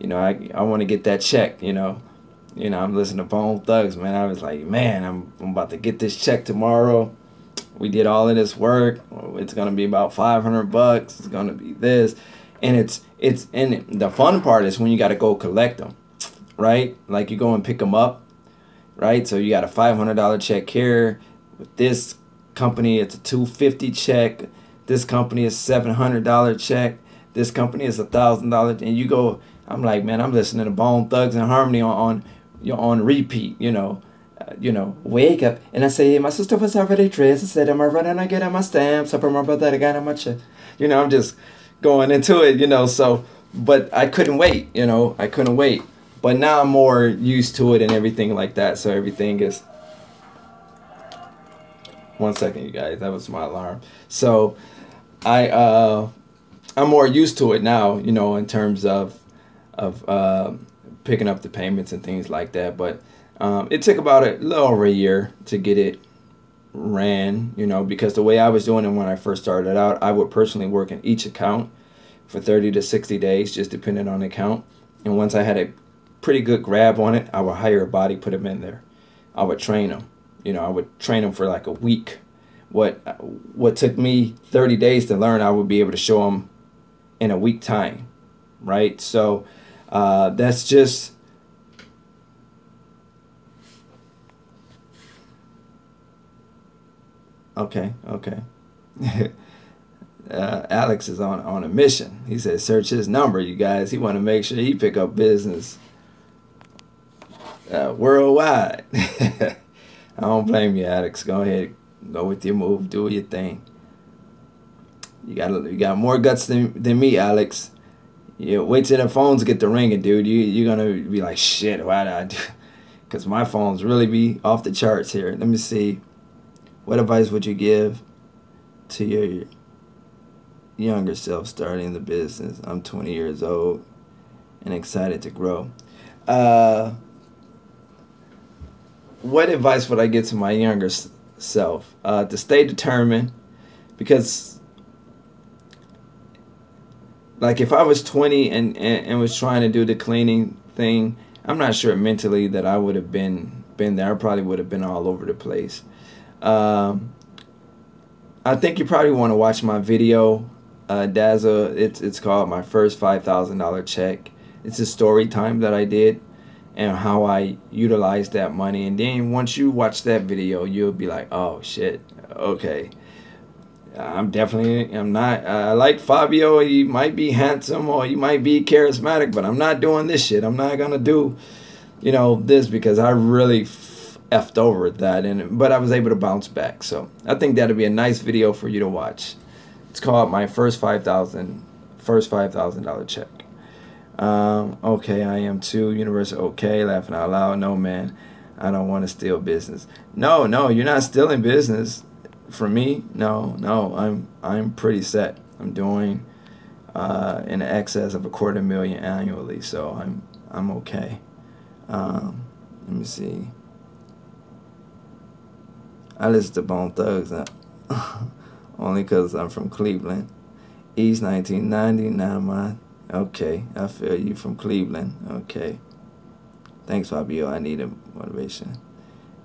S1: I want to get that check. I'm listening to Bone Thugs, man. I was like, man, I'm about to get this check tomorrow. We did all of this work. It's gonna be about $500. It's gonna be this, and and the fun part is when you got to go collect them, right? Like you go and pick them up, right? So you got a $500 check here. With this company, it's a $250 check. This company is $700 check. This company is $1,000, and you go. I'm like, man, I'm listening to Bone Thugs and Harmony on repeat. Wake up and I say, my sister was already dressed. I said, am I running? I get on my stamps. Up my brother, I got on my check. I'm just going into it. So, but I couldn't wait. I couldn't wait. But now I'm more used to it and everything like that. So everything is. 1 second, you guys. That was my alarm. So, I'm more used to it now. In terms of picking up the payments and things like that. But it took about a little over a year to get it ran, because the way I was doing it when I first started out, I would personally work in each account for 30 to 60 days, just depending on the account. And once I had a pretty good grab on it, I would hire a body, put them in there. I would train them. I would train them for like a week. What took me 30 days to learn, I would be able to show them in a week time, right? So that's just. Okay. Alex is on a mission. He said search his number, you guys. He want to make sure he pick up business worldwide. I don't blame you, Alex. Go ahead, go with your move, do your thing. You got more guts than me, Alex. You wait till the phones get to ringing, dude. You're gonna be like, shit, why did I do? Because my phones really be off the charts here. Let me see. What advice would you give to your younger self starting the business? I'm 20 years old and excited to grow. What advice would I give to my younger self? To stay determined, because like if I was 20 and was trying to do the cleaning thing, I'm not sure mentally that I would have been there. I probably would have been all over the place. I think you probably want to watch my video, Dazzle. It's called My First $5,000 Check. It's a story time that I did and how I utilized that money. And then once you watch that video, you'll be like, oh shit, okay. I'm not, I like Fabio. He might be handsome or he might be charismatic, but I'm not doing this shit. I'm not going to do, you know, this, because I really effed over at that. But I was able to bounce back. So I think that'll be a nice video for you to watch. It's called My First $5,000 Check. Okay, I am too. Universal, okay, laughing out loud. No, man, I don't want to steal business. No, you're not stealing business. For me, no, I'm pretty set. I'm doing in excess of $250,000 annually, so I'm okay. Let me see. I listen to Bone Thugs only because I'm from Cleveland. East 1999, man. Okay, I feel you, from Cleveland. Okay. Thanks, Fabio. I need a motivation.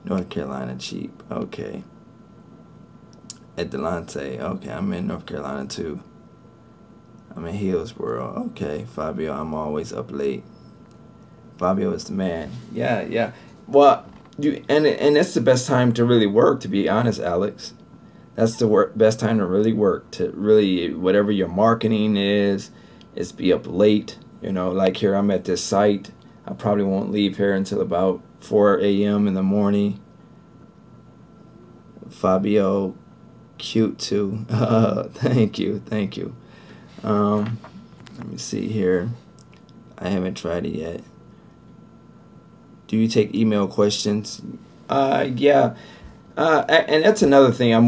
S1: North Carolina cheap. Okay. Adelante. Okay, I'm in North Carolina too. I'm in Hillsboro. Okay, Fabio, I'm always up late. Fabio is the man. Yeah. Well, and that's the best time to really work, to be honest, Alex. That's the best time to really work, to really, whatever your marketing is be up late. You know, like here, I'm at this site. I probably won't leave here until about 4 a.m. in the morning. Fabio, cute too. Thank you. Let me see here. I haven't tried it yet. Do you take email questions? Yeah. And that's another thing I'm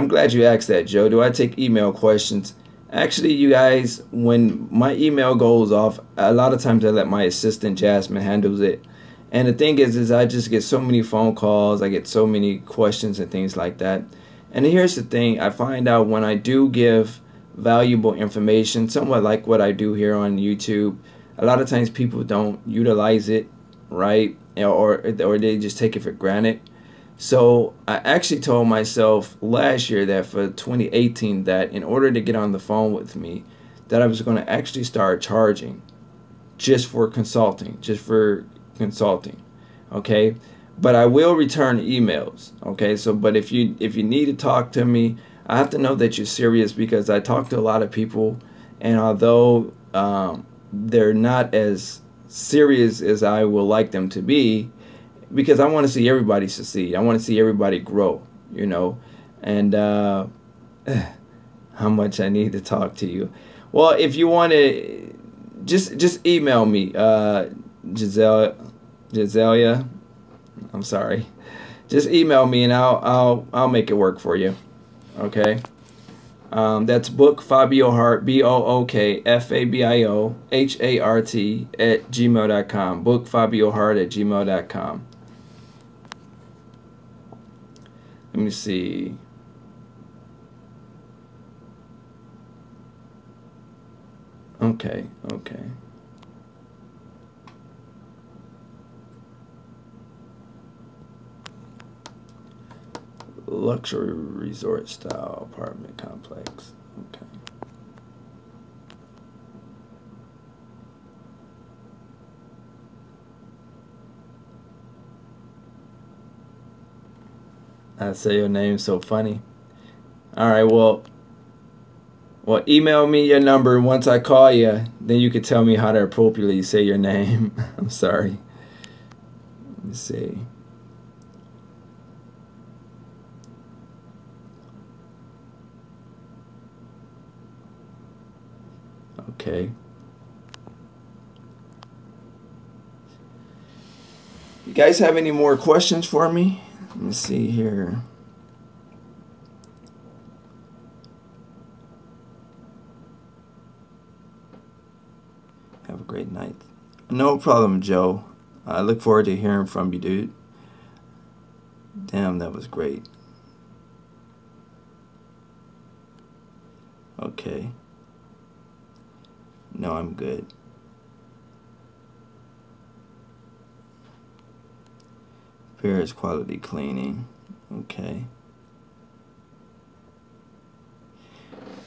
S1: glad you asked that, Joe. Do I take email questions? Actually, you guys, when my email goes off, a lot of times I let my assistant Jasmine handles it. And the thing is I just get so many phone calls. I get so many questions and things like that. And here's the thing. I find out when I do give valuable information, somewhat like what I do here on YouTube, a lot of times people don't utilize it, right? Or they just take it for granted. So I actually told myself last year that for 2018 that in order to get on the phone with me, that I was going to actually start charging just for consulting, okay? But I will return emails, okay? So, but if you need to talk to me, I have to know that you're serious, because I talk to a lot of people, and although they're not as serious as I would like them to be, because I want to see everybody succeed. I want to see everybody grow, you know, and how much I need to talk to you. Well, if you want to, just email me, Giselia. I'm sorry. Just email me and I'll make it work for you. Okay. That's Book Fabio Hart, BOOKFABIOHART @gmail.com. BookFabioHart @gmail.com. Let me see. Okay. Luxury resort style apartment complex. Okay. I say your name so funny. All right, well, email me your number. Once I call you, then you can tell me how to appropriately say your name. I'm sorry. Let me see. Okay. You guys have any more questions for me? Let me see here. Have a great night. No problem, Joe. I look forward to hearing from you, dude. Damn, that was great. Okay. No, I'm good. Paris quality cleaning. Okay.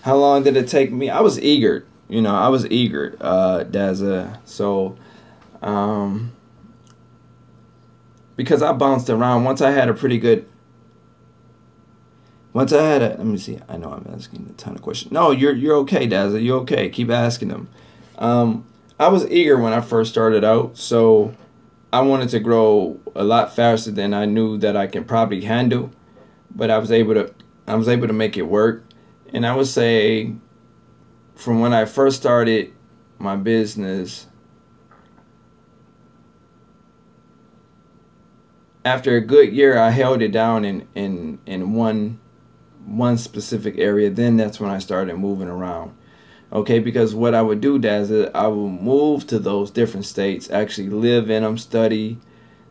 S1: How long did it take me? I was eager. You know, I was eager, Daza. So, because I bounced around. Once I had a pretty good. Once I had a. Let me see. I know I'm asking a ton of questions. No, you're okay, Daza. You're okay. Keep asking them. I was eager when I first started out, so I wanted to grow a lot faster than I knew that I can probably handle. But I was able to make it work. And I would say from when I first started my business, after a good year, I held it down in one specific area. Then that's when I started moving around. Okay, because what I would do, Daz, is I would move to those different states, actually live in them, study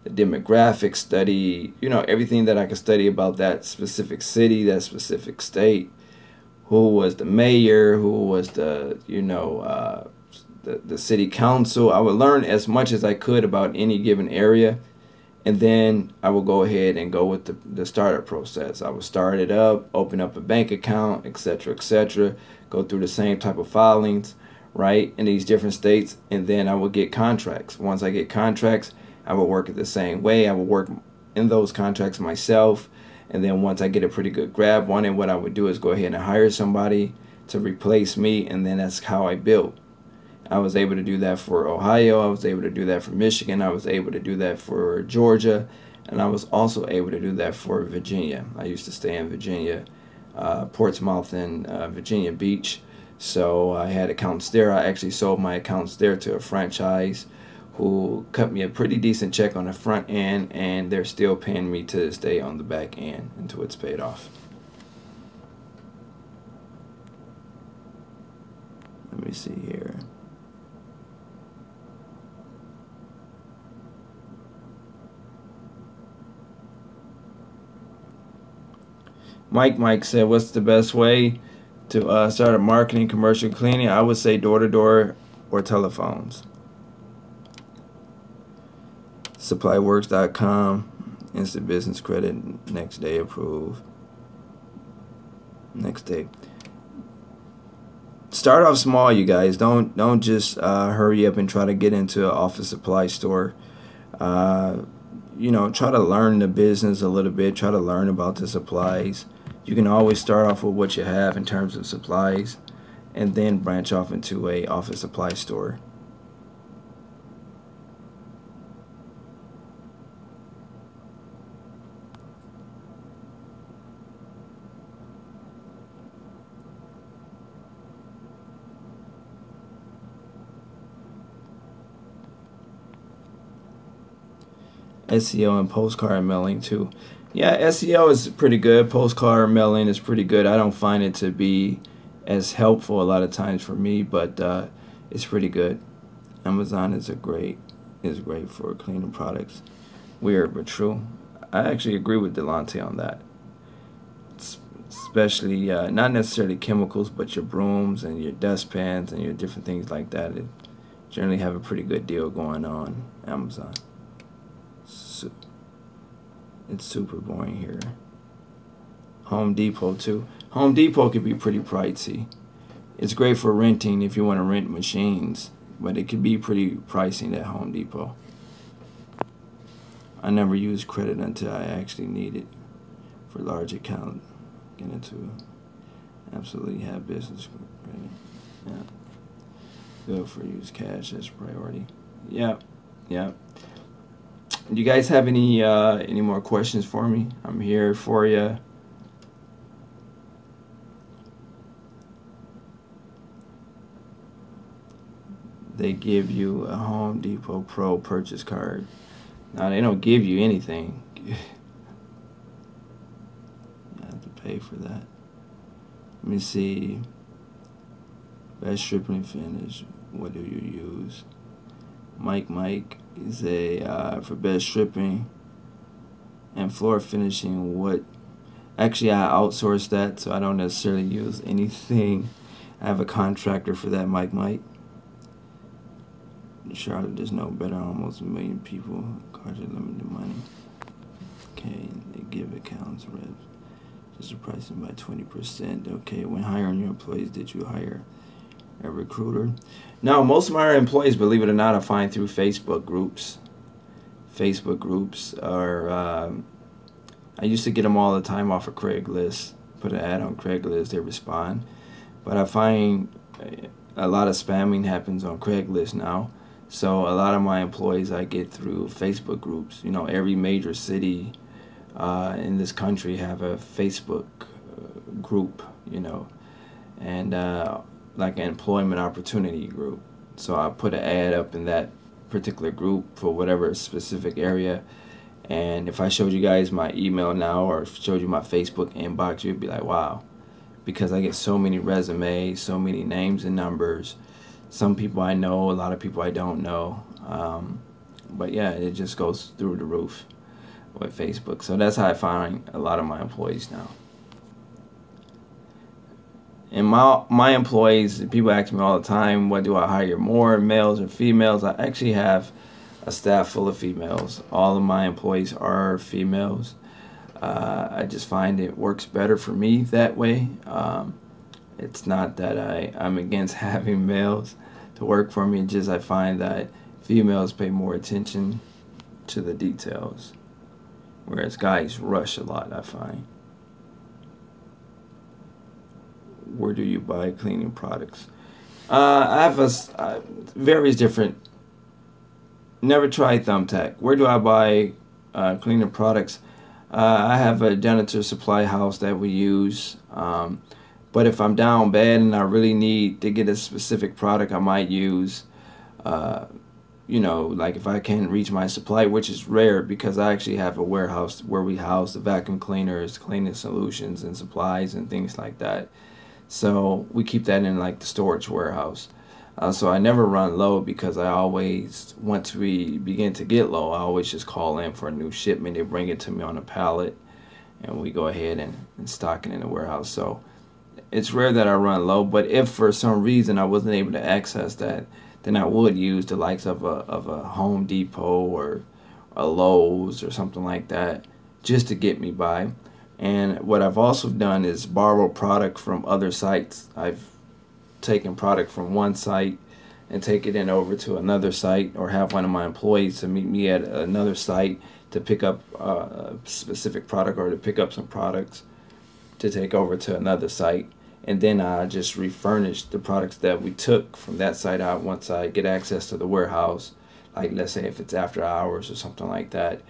S1: the demographics, study, you know, everything that I could study about that specific city, that specific state. Who was the mayor? Who was the, you know, the city council? I would learn as much as I could about any given area, and then I would go ahead and go with the startup process. I would start it up, open up a bank account, etc., go through the same type of filings, right, in these different states, and then I would get contracts. Once I get contracts, I would work it the same way. I would work in those contracts myself, and then once I get a pretty good grab on it, what I would do is go ahead and hire somebody to replace me, and then that's how I built. I was able to do that for Ohio. I was able to do that for Michigan. I was able to do that for Georgia. And I was also able to do that for Virginia. I used to stay in Virginia, Portsmouth and Virginia Beach. So I had accounts there. I actually sold my accounts there to a franchise who cut me a pretty decent check on the front end, and they're still paying me to this day on the back end until it's paid off. Let me see here. Mike said, what's the best way to start a marketing commercial cleaning? I would say door-to-door or telephones. Supplyworks.com, instant business credit, next day approved. Next day. Start off small, you guys. Don't just hurry up and try to get into an office supply store. You know, try to learn the business a little bit. Try to learn about the supplies. You can always start off with what you have in terms of supplies, and then branch off into a office supply store. SEO and postcard mailing too. Yeah, SEO is pretty good. Postcard mailing is pretty good. I don't find it to be as helpful a lot of times for me, but it's pretty good. Amazon is great for cleaning products. Weird but true. I actually agree with Delonte on that. Especially not necessarily chemicals, but your brooms and your dustpans and your different things like that. It generally have a pretty good deal going on Amazon. It's super boring here. Home Depot too. Home Depot could be pretty pricey. It's great for renting if you want to rent machines, but it could be pretty pricey at Home Depot. I never used credit until I actually need it for large account. Get into absolutely have business credit. Yeah. Good for use cash as priority. Yeah. Yeah. Do you guys have any more questions for me? I'm here for you. they give you a Home Depot Pro purchase card. Now, they don't give you anything. You have to pay for that. Let me see. Best stripping finish. What do you use? Mike is a for best stripping and floor finishing. What? Actually, I outsource that, so I don't necessarily use anything. I have a contractor for that, Mike. Charlotte does know better. Almost 1 million people. Cards are limited money. Okay, they give accounts reps. Just the pricing by 20%. Okay, when hiring your employees, did you hire a recruiter? No, most of my employees, believe it or not, I find through Facebook groups. Facebook groups are, I used to get them all the time off of Craigslist. Put an ad on Craigslist, they respond. But I find a lot of spamming happens on Craigslist now. So a lot of my employees I get through Facebook groups. You know, every major city in this country have a Facebook group, you know, and like an employment opportunity group. So I put an ad up in that particular group for whatever specific area. And if I showed you guys my email now or showed you my Facebook inbox, you'd be like, wow. Because I get so many resumes, so many names and numbers. Some people I know, a lot of people I don't know. But yeah, it just goes through the roof with Facebook. So that's how I find a lot of my employees now. And my employees, people ask me all the time, what do I hire more, males or females? I actually have a staff full of females. All of my employees are females. I just find it works better for me that way. It's not that I'm against having males to work for me. It's just I find that females pay more attention to the details, whereas guys rush a lot, I find. Where do you buy cleaning products? I have various different. Never tried Thumbtack. Where do I buy cleaning products? I have a janitor supply house that we use. But if I'm down bad and I really need to get a specific product, I might use, you know, like if I can't reach my supply, which is rare because I actually have a warehouse where we house the vacuum cleaners, cleaning solutions, and supplies and things like that. So we keep that in like the storage warehouse. So I never run low because I always, once we begin to get low, I always just call in for a new shipment. They bring it to me on a pallet and we go ahead and stock it in the warehouse. So it's rare that I run low, but if for some reason I wasn't able to access that, then I would use the likes of a Home Depot or a Lowe's or something like that just to get me by. And what I've also done is borrow product from other sites. I've taken product from one site and take it in over to another site, or have one of my employees to meet me at another site to pick up a specific product or to pick up some products to take over to another site. And then I just refurnish the products that we took from that site out once I get access to the warehouse. Like let's say if it's after hours or something like that,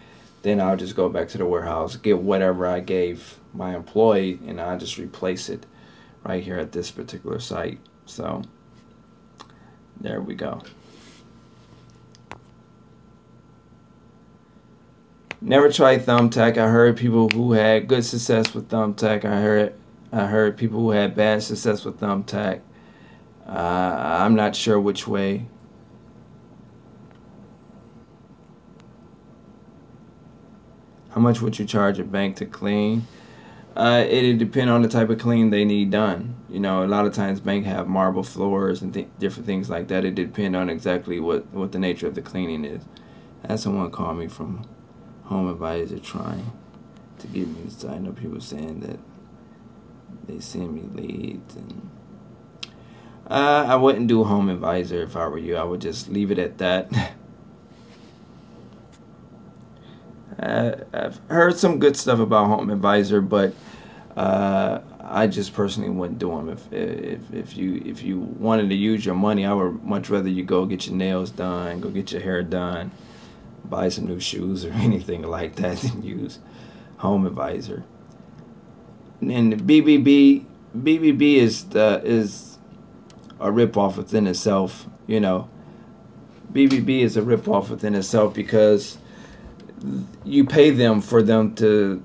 S1: then I'll just go back to the warehouse, get whatever I gave my employee, and I'll just replace it right here at this particular site. So there we go. Never tried Thumbtack. I heard people who had good success with Thumbtack. I heard people who had bad success with Thumbtack. I'm not sure which way. How much would you charge a bank to clean? It'd depend on the type of clean they need done. You know, a lot of times banks have marble floors and different things like that. It depends on exactly what the nature of the cleaning is. I had someone call me from Home Advisor trying to get me to sign up. People saying that they send me leads, and I wouldn't do Home Advisor if I were you. I would just leave it at that. I've heard some good stuff about Home Advisor, but I just personally wouldn't do them. If you wanted to use your money, I would much rather you go get your nails done, go get your hair done, buy some new shoes or anything like that than use Home Advisor. And the BBB is a ripoff within itself. You know, BBB is a ripoff within itself, because you pay them for them to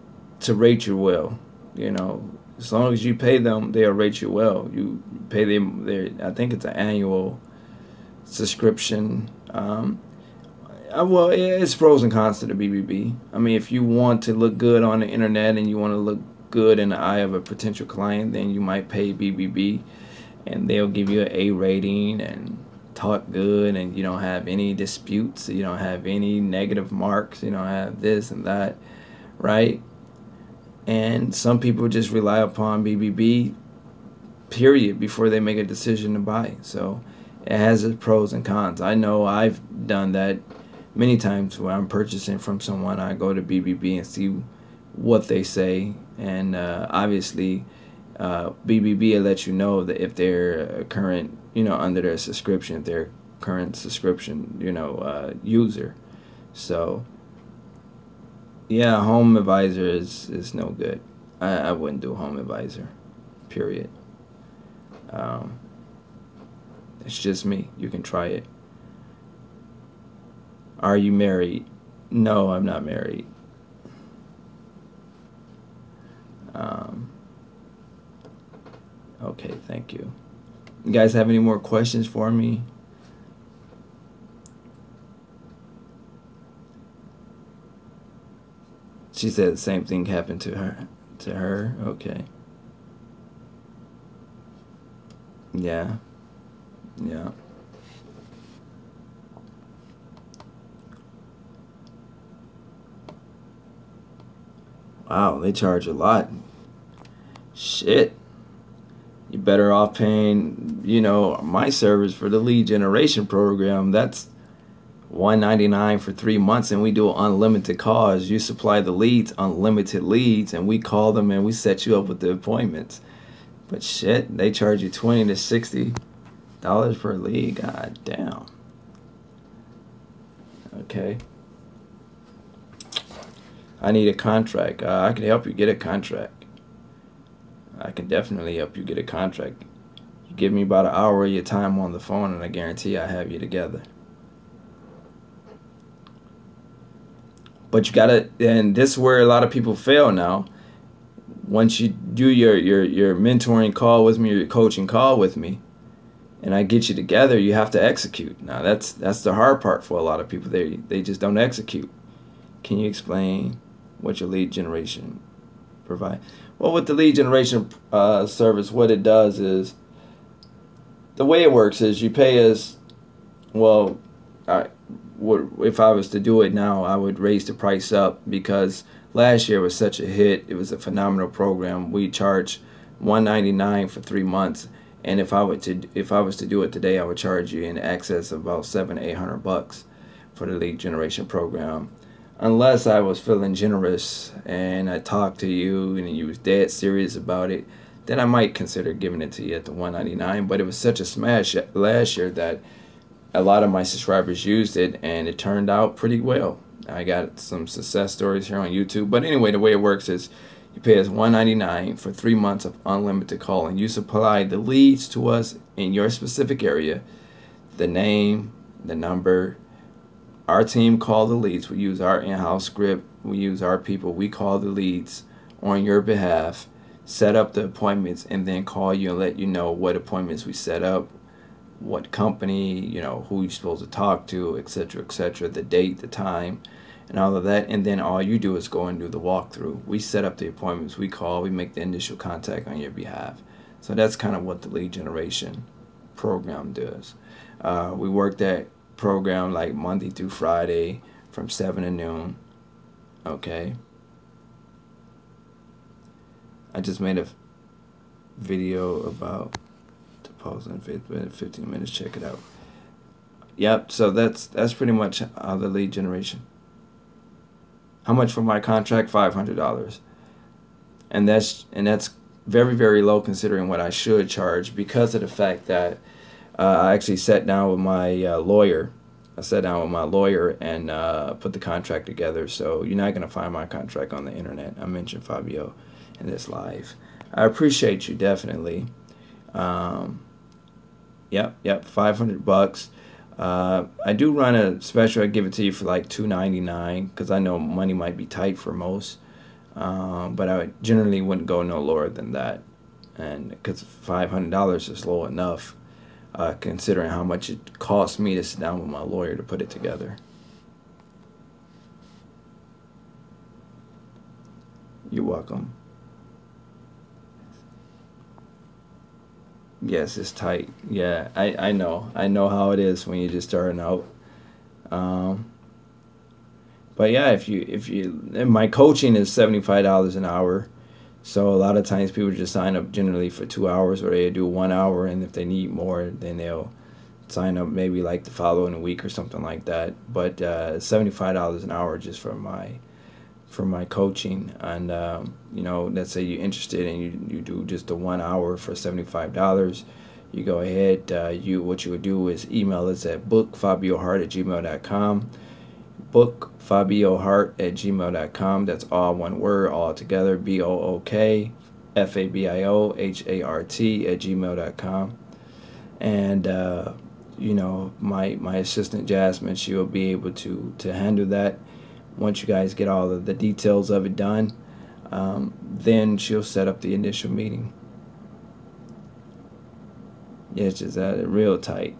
S1: rate you well. You know, as long as you pay them, they'll rate you well. You pay them I think it's an annual subscription. Well, it's pros and cons to the BBB. I mean, if you want to look good on the internet and you want to look good in the eye of a potential client, then you might pay BBB, and they'll give you an A rating and talk good, and you don't have any disputes, you don't have any negative marks, you don't have this and that, right? And some people just rely upon BBB, period, before they make a decision to buy. So it has its pros and cons. I know I've done that many times. When I'm purchasing from someone, I go to BBB and see what they say, and obviously BBB will let you know that if they're current, you know, under their subscription, if they're current subscription, you know, user. So yeah, Home Advisor is no good. I wouldn't do Home Advisor, period. It's just me. You can try it. Are you married? No, I'm not married. Okay, thank you. You guys have any more questions for me? She said the same thing happened to her. Okay. Yeah. Yeah. Wow, they charge a lot. Shit. You're better off paying, you know, my service for the lead generation program. That's $199 for 3 months, and we do unlimited calls. You supply the leads, unlimited leads, and we call them and we set you up with the appointments. But shit, they charge you $20 to $60 per lead. God damn. Okay. I need a contract. I can help you get a contract. I can definitely help you get a contract. You give me about an hour of your time on the phone, and I guarantee I have you together. But you gotta, and this is where a lot of people fail now. Once you do your mentoring call with me, your coaching call with me, and I get you together, you have to execute. Now that's the hard part for a lot of people. They just don't execute. Can you explain what your lead generation provide? Well, with the lead generation service, what it does is, the way it works is you pay us, well, if I was to do it now, I would raise the price up, because last year was such a hit. It was a phenomenal program. We charge $199 for 3 months, and if I was to do it today, I would charge you in excess of about $700-800 for the lead generation program. Unless I was feeling generous and I talked to you and you was dead serious about it, then I might consider giving it to you at the $199. But it was such a smash last year that a lot of my subscribers used it, and it turned out pretty well. I got some success stories here on YouTube. But anyway, the way it works is you pay us $199 for 3 months of unlimited calling. You supply the leads to us in your specific area, the name, the number. Our team call the leads. We use our in-house script. We use our people. We call the leads on your behalf, set up the appointments, and then call you and let you know what appointments we set up, what company, you know, who you're supposed to talk to, etc., etc., the date, the time, and all of that. And then all you do is go and do the walkthrough. We set up the appointments. We call. We make the initial contact on your behalf. So that's kind of what the lead generation program does. We work that program like Monday through Friday from 7 to noon. Okay. I just made a video about the pause in 15 minutes. Check it out. Yep. So that's pretty much the lead generation. How much for my contract? $500, and that's very, very low considering what I should charge, because of the fact that I actually sat down with my lawyer. I sat down with my lawyer and put the contract together. So you're not going to find my contract on the internet. I mentioned Fabio in this live. I appreciate you, definitely. Yep, $500. I do run a special. I give it to you for like $2.99 because I know money might be tight for most. But I generally wouldn't go no lower than that, and because $500 is low enough, considering how much it cost me to sit down with my lawyer to put it together. You're welcome. Yes, it's tight. Yeah, I know. I know how it is when you're just starting out. Um, but yeah, if you and my coaching is $75 an hour. So a lot of times people just sign up generally for 2 hours, or they do 1 hour, and if they need more, then they'll sign up maybe like the following week or something like that. But $75 an hour just for my coaching, and let's say you're interested and you do just the 1 hour for $75. You go ahead. What you would do is email us at bookfabiohart@gmail.com. bookfabiohart@gmail.com. That's all one word, all together. bookfabiohart@gmail.com. And my assistant Jasmine, she will be able to handle that. Once you guys get all of the details of it done, then she'll set up the initial meeting. Yeah, it's just real tight.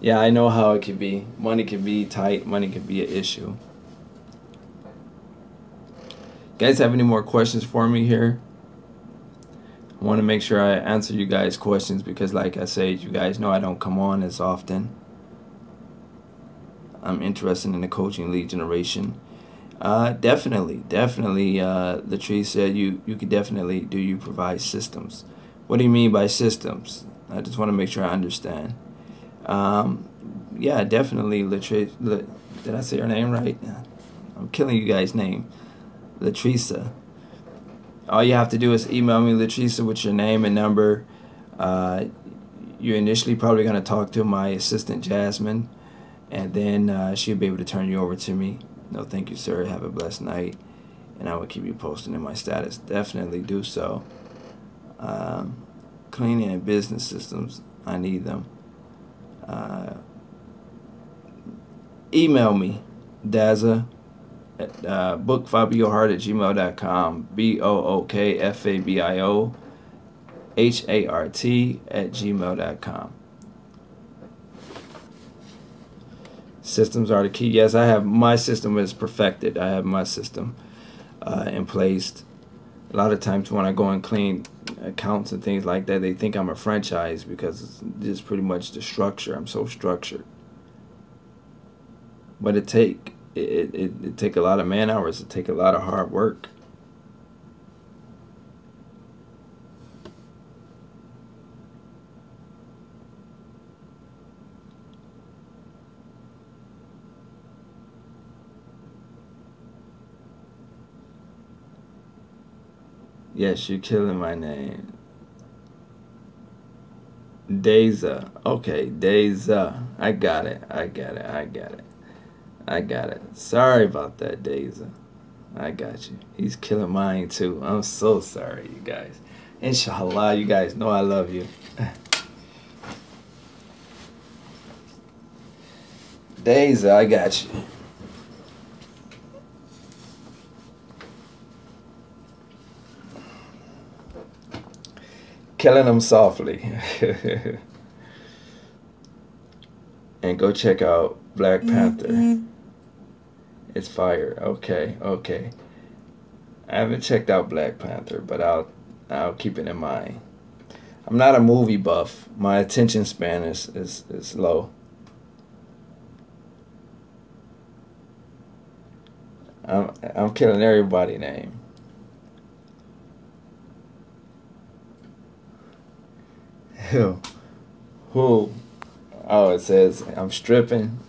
S1: Yeah, I know how it can be. Money can be tight. Money can be an issue. Guys, have any more questions for me here? I want to make sure I answer you guys' questions because, like I said, you guys know I don't come on as often. I'm interested in the coaching lead generation. Definitely. Latrice said you could definitely do. You provide systems. What do you mean by systems? I just want to make sure I understand. Yeah, definitely, Latrice. Did I say her name right? I'm killing you guys' name. Latrice. All you have to do is email me, Latrice, with your name and number. You're initially probably going to talk to my assistant, Jasmine, and then she'll be able to turn you over to me. No, thank you, sir. Have a blessed night, and I will keep you posted in my status. Definitely do so. Cleaning and business systems, I need them. Email me, Daza, at bookfabiohart@gmail.com. bookfabiohart@gmail.com. Systems are the key. Yes, I have my system is perfected. I have my system in place. A lot of times when I go and clean accounts and things like that, they think I'm a franchise because it's just pretty much the structure. I'm so structured. But it take a lot of man hours. It take a lot of hard work. Yes, you're killing my name. Deza. Okay, Deza. I got it. Sorry about that, Deza. I got you. He's killing mine too. I'm so sorry, you guys. Inshallah, you guys know I love you. Deza, I got you. Killing them softly. And go check out Black Panther. It's fire. Okay. I haven't checked out Black Panther, but I'll keep it in mind. I'm not a movie buff. My attention span is low. I'm killing everybody's name. Who? Who? Oh, it says I'm stripping.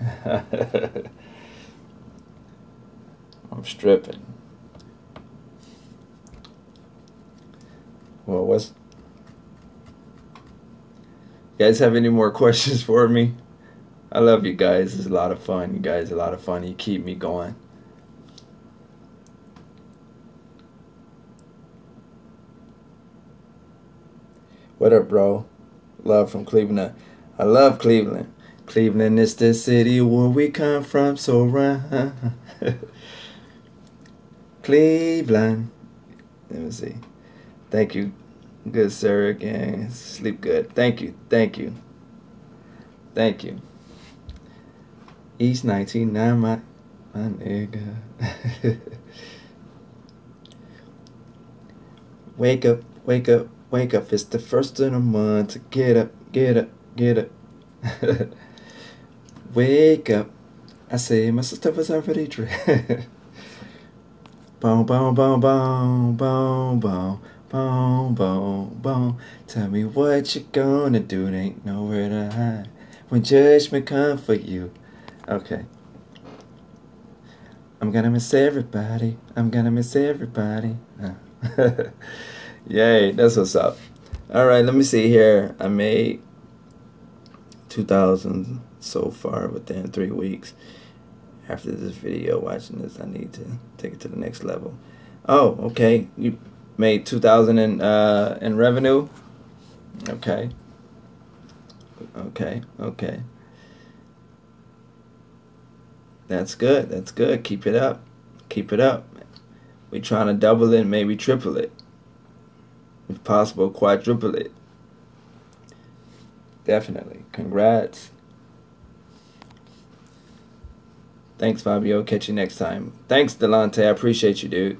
S1: I'm stripping. Well, you guys have any more questions for me? I love you guys. It's a lot of fun. You guys are a lot of fun. You keep me going. What up, bro? Love from Cleveland. I love Cleveland. Cleveland is the city where we come from, so run. Cleveland. Let me see. Thank you, good sir, again. Sleep good. Thank you, thank you, thank you. East 99, my nigga. Wake up, wake up, wake up. It's the first of the month. Get up, get up, get up. Wake up. I say my sister was already dressed. Boom, boom, boom, boom, boom, boom, boom, boom, boom. Tell me what you gonna do. There ain't nowhere to hide when judgment come for you. Okay. I'm gonna miss everybody. I'm gonna miss everybody. Yay, that's what's up. All right, let me see here. I made 2,000 so far within 3 weeks. After this video, watching this, I need to take it to the next level. Oh, okay. You made 2,000 in revenue. Okay. Okay. Okay. That's good. That's good. Keep it up. Keep it up. We're trying to double it, maybe triple it. If possible, quadruple it. Definitely. Congrats. Thanks, Fabio. Catch you next time. Thanks, Delonte. I appreciate you, dude.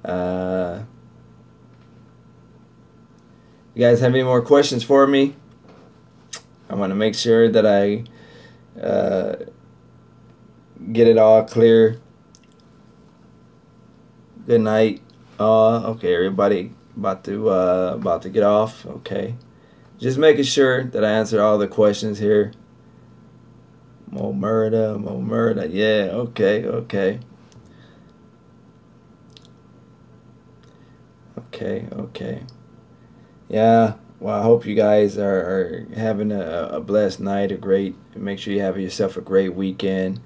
S1: You guys have any more questions for me? I want to make sure that I get it all clear. Good night. Okay, everybody about to get off. Okay, just making sure that I answer all the questions here. Mo murder. Yeah. Okay. Okay. Okay. Okay. Yeah. Well, I hope you guys are having a blessed night, a great. Make sure you have yourself a great weekend.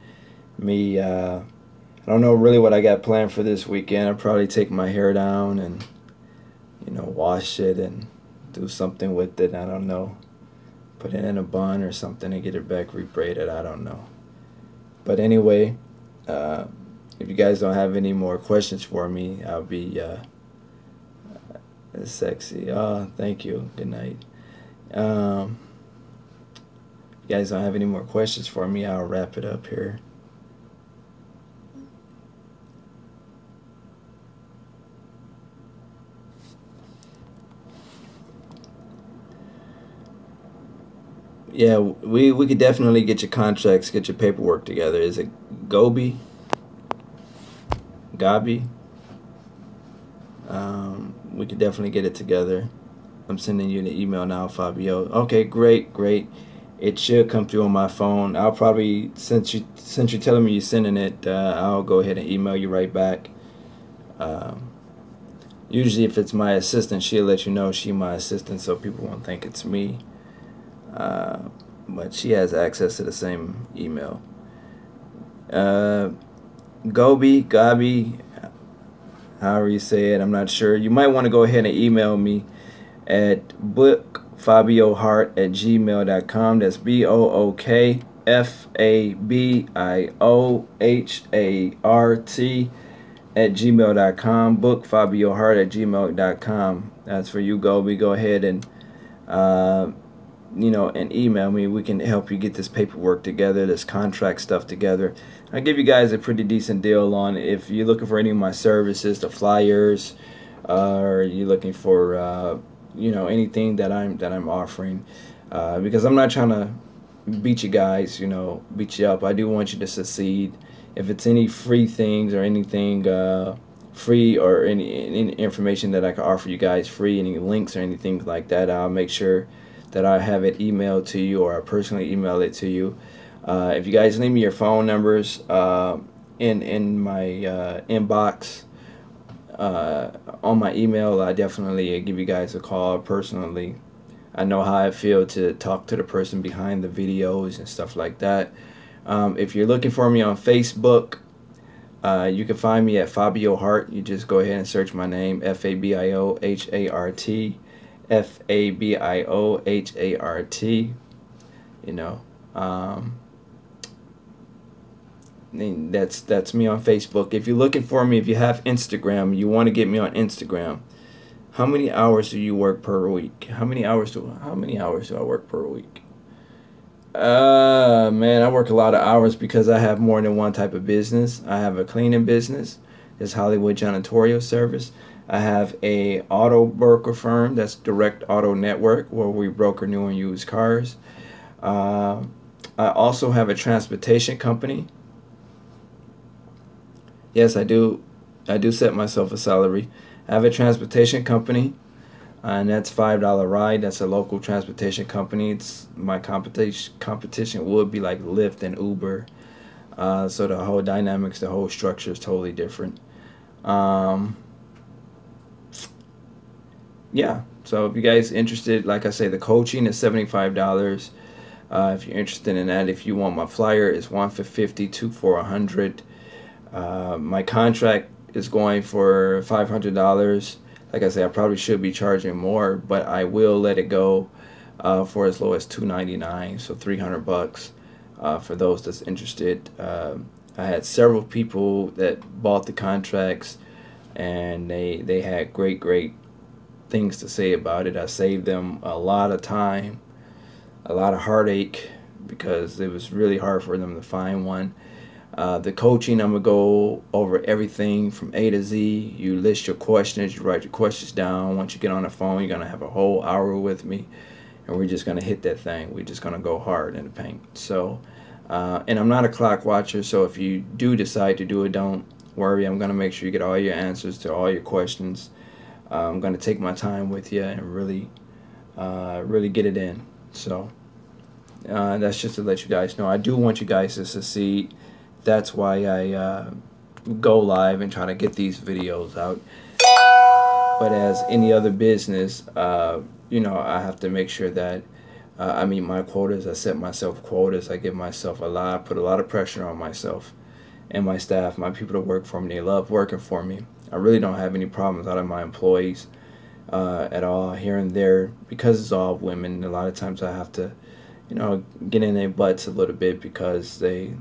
S1: Me, I don't know really what I got planned for this weekend. I'll probably take my hair down and, wash it and do something with it. I don't know. Put it in a bun or something and get it back rebraided. I don't know. But anyway, if you guys don't have any more questions for me, I'll be sexy. Oh, thank you. Good night. You guys don't have any more questions for me, I'll wrap it up here. Yeah, we could definitely get your contracts, get your paperwork together. Is it Gabi? We could definitely get it together. I'm sending you the email now, Fabio. Okay, great. It should come through on my phone. I'll probably, since you're telling me you're sending it, I'll go ahead and email you right back. Usually if it's my assistant, she'll let you know she's my assistant so people won't think it's me. But she has access to the same email. Gabi, however you say it, I'm not sure. You might want to go ahead and email me at bookfabiohart@gmail.com. That's bookfabiohart@gmail.com. bookfabiohart@gmail.com. That's for you, Gabi. Go ahead and and email me. We can help you get this paperwork together, this contract stuff together. I'll give you guys a pretty decent deal on if you're looking for any of my services, the flyers, or you're looking for anything that I'm offering. Because I'm not trying to beat you guys, beat you up. I do want you to succeed. If it's any free things or anything free or any information that I can offer you guys free, any links or anything like that, I'll make sure that I have it emailed to you, or I personally email it to you. If you guys leave me your phone numbers in my inbox on my email, I definitely give you guys a call personally. I know how I feel to talk to the person behind the videos and stuff like that. If you're looking for me on Facebook, you can find me at Fabio Hart. You just go ahead and search my name, FABIOHART. FABIOHART. Um, and that's me on Facebook. If you're looking for me, if you have Instagram, you want to get me on Instagram. How many hours do you work per week? How many hours do I work per week? Man, I work a lot of hours because I have more than one type of business. I have a cleaning business. There's Hollywood Janitorial Service. I have a auto broker firm that's Direct Auto Network where we broker new and used cars. Uh, I also have a transportation company. Yes, I do. I do set myself a salary. I have a transportation company, and that's $5 ride. That's a local transportation company. It's my competition would be like Lyft and Uber. So the whole dynamics, the whole structure is totally different. Um, yeah. So if you guys interested, like I say, the coaching is $75. If you're interested in that, if you want my flyer, it's 1 for 50, 2 for 100. My contract is going for $500. Like I say, I probably should be charging more, but I will let it go for as low as $299, so $300 for those that's interested. I had several people that bought the contracts, and they had great things to say about it. I saved them a lot of time, a lot of heartache, because it was really hard for them to find one. The coaching, I'm going to go over everything from A to Z. You list your questions, you write your questions down. Once you get on the phone, you're going to have a whole hour with me, and we're just going to hit that thing. We're just going to go hard in the paint. So, and I'm not a clock watcher, so if you do decide to do it, don't worry. I'm going to make sure you get all your answers to all your questions. I'm going to take my time with you and really get it in. So, that's just to let you guys know. I do want you guys to succeed. That's why I go live and try to get these videos out. But as any other business, I have to make sure that I meet my quotas. I set myself quotas. I give myself put a lot of pressure on myself and my staff, my people that work for me. They love working for me. I really don't have any problems out of my employees at all. Here and there, because it's all women, a lot of times I have to, get in their butts a little bit because they,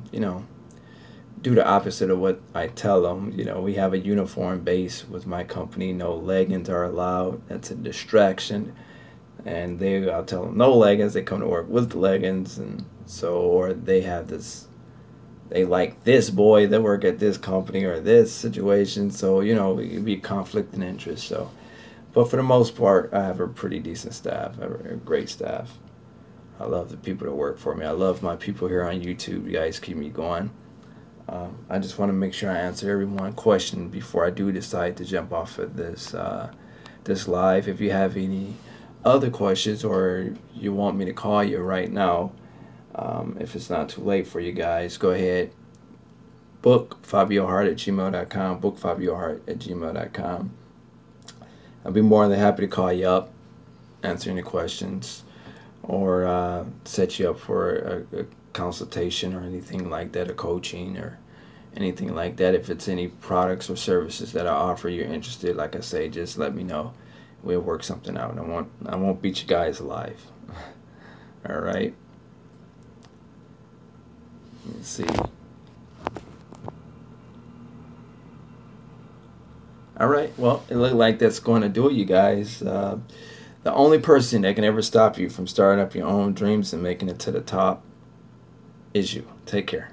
S1: do the opposite of what I tell them. We have a uniform base with my company. No leggings are allowed. That's a distraction. And I'll tell them no leggings. They come to work with the leggings, and so, or they have this. They like this boy that work at this company or this situation. So it be conflict of interest. So, but for the most part, I have a pretty decent staff. I have a great staff. I love the people that work for me. I love my people here on YouTube. You guys keep me going. I just want to make sure I answer every one question before I do decide to jump off of this live. If you have any other questions or you want me to call you right now, if it's not too late for you guys, go ahead. Book FabioHart@gmail.com. Book FabioHart@gmail.com. I'll be more than happy to call you up, answer any questions, or set you up for a consultation or anything like that, a coaching or anything like that. If it's any products or services that I offer you're interested, like I say, just let me know. We'll work something out. I won't beat you guys alive. All right. Let's see. All right. Well, it looks like that's going to do it, you guys. The only person that can ever stop you from starting up your own dreams and making it to the top is you. Take care.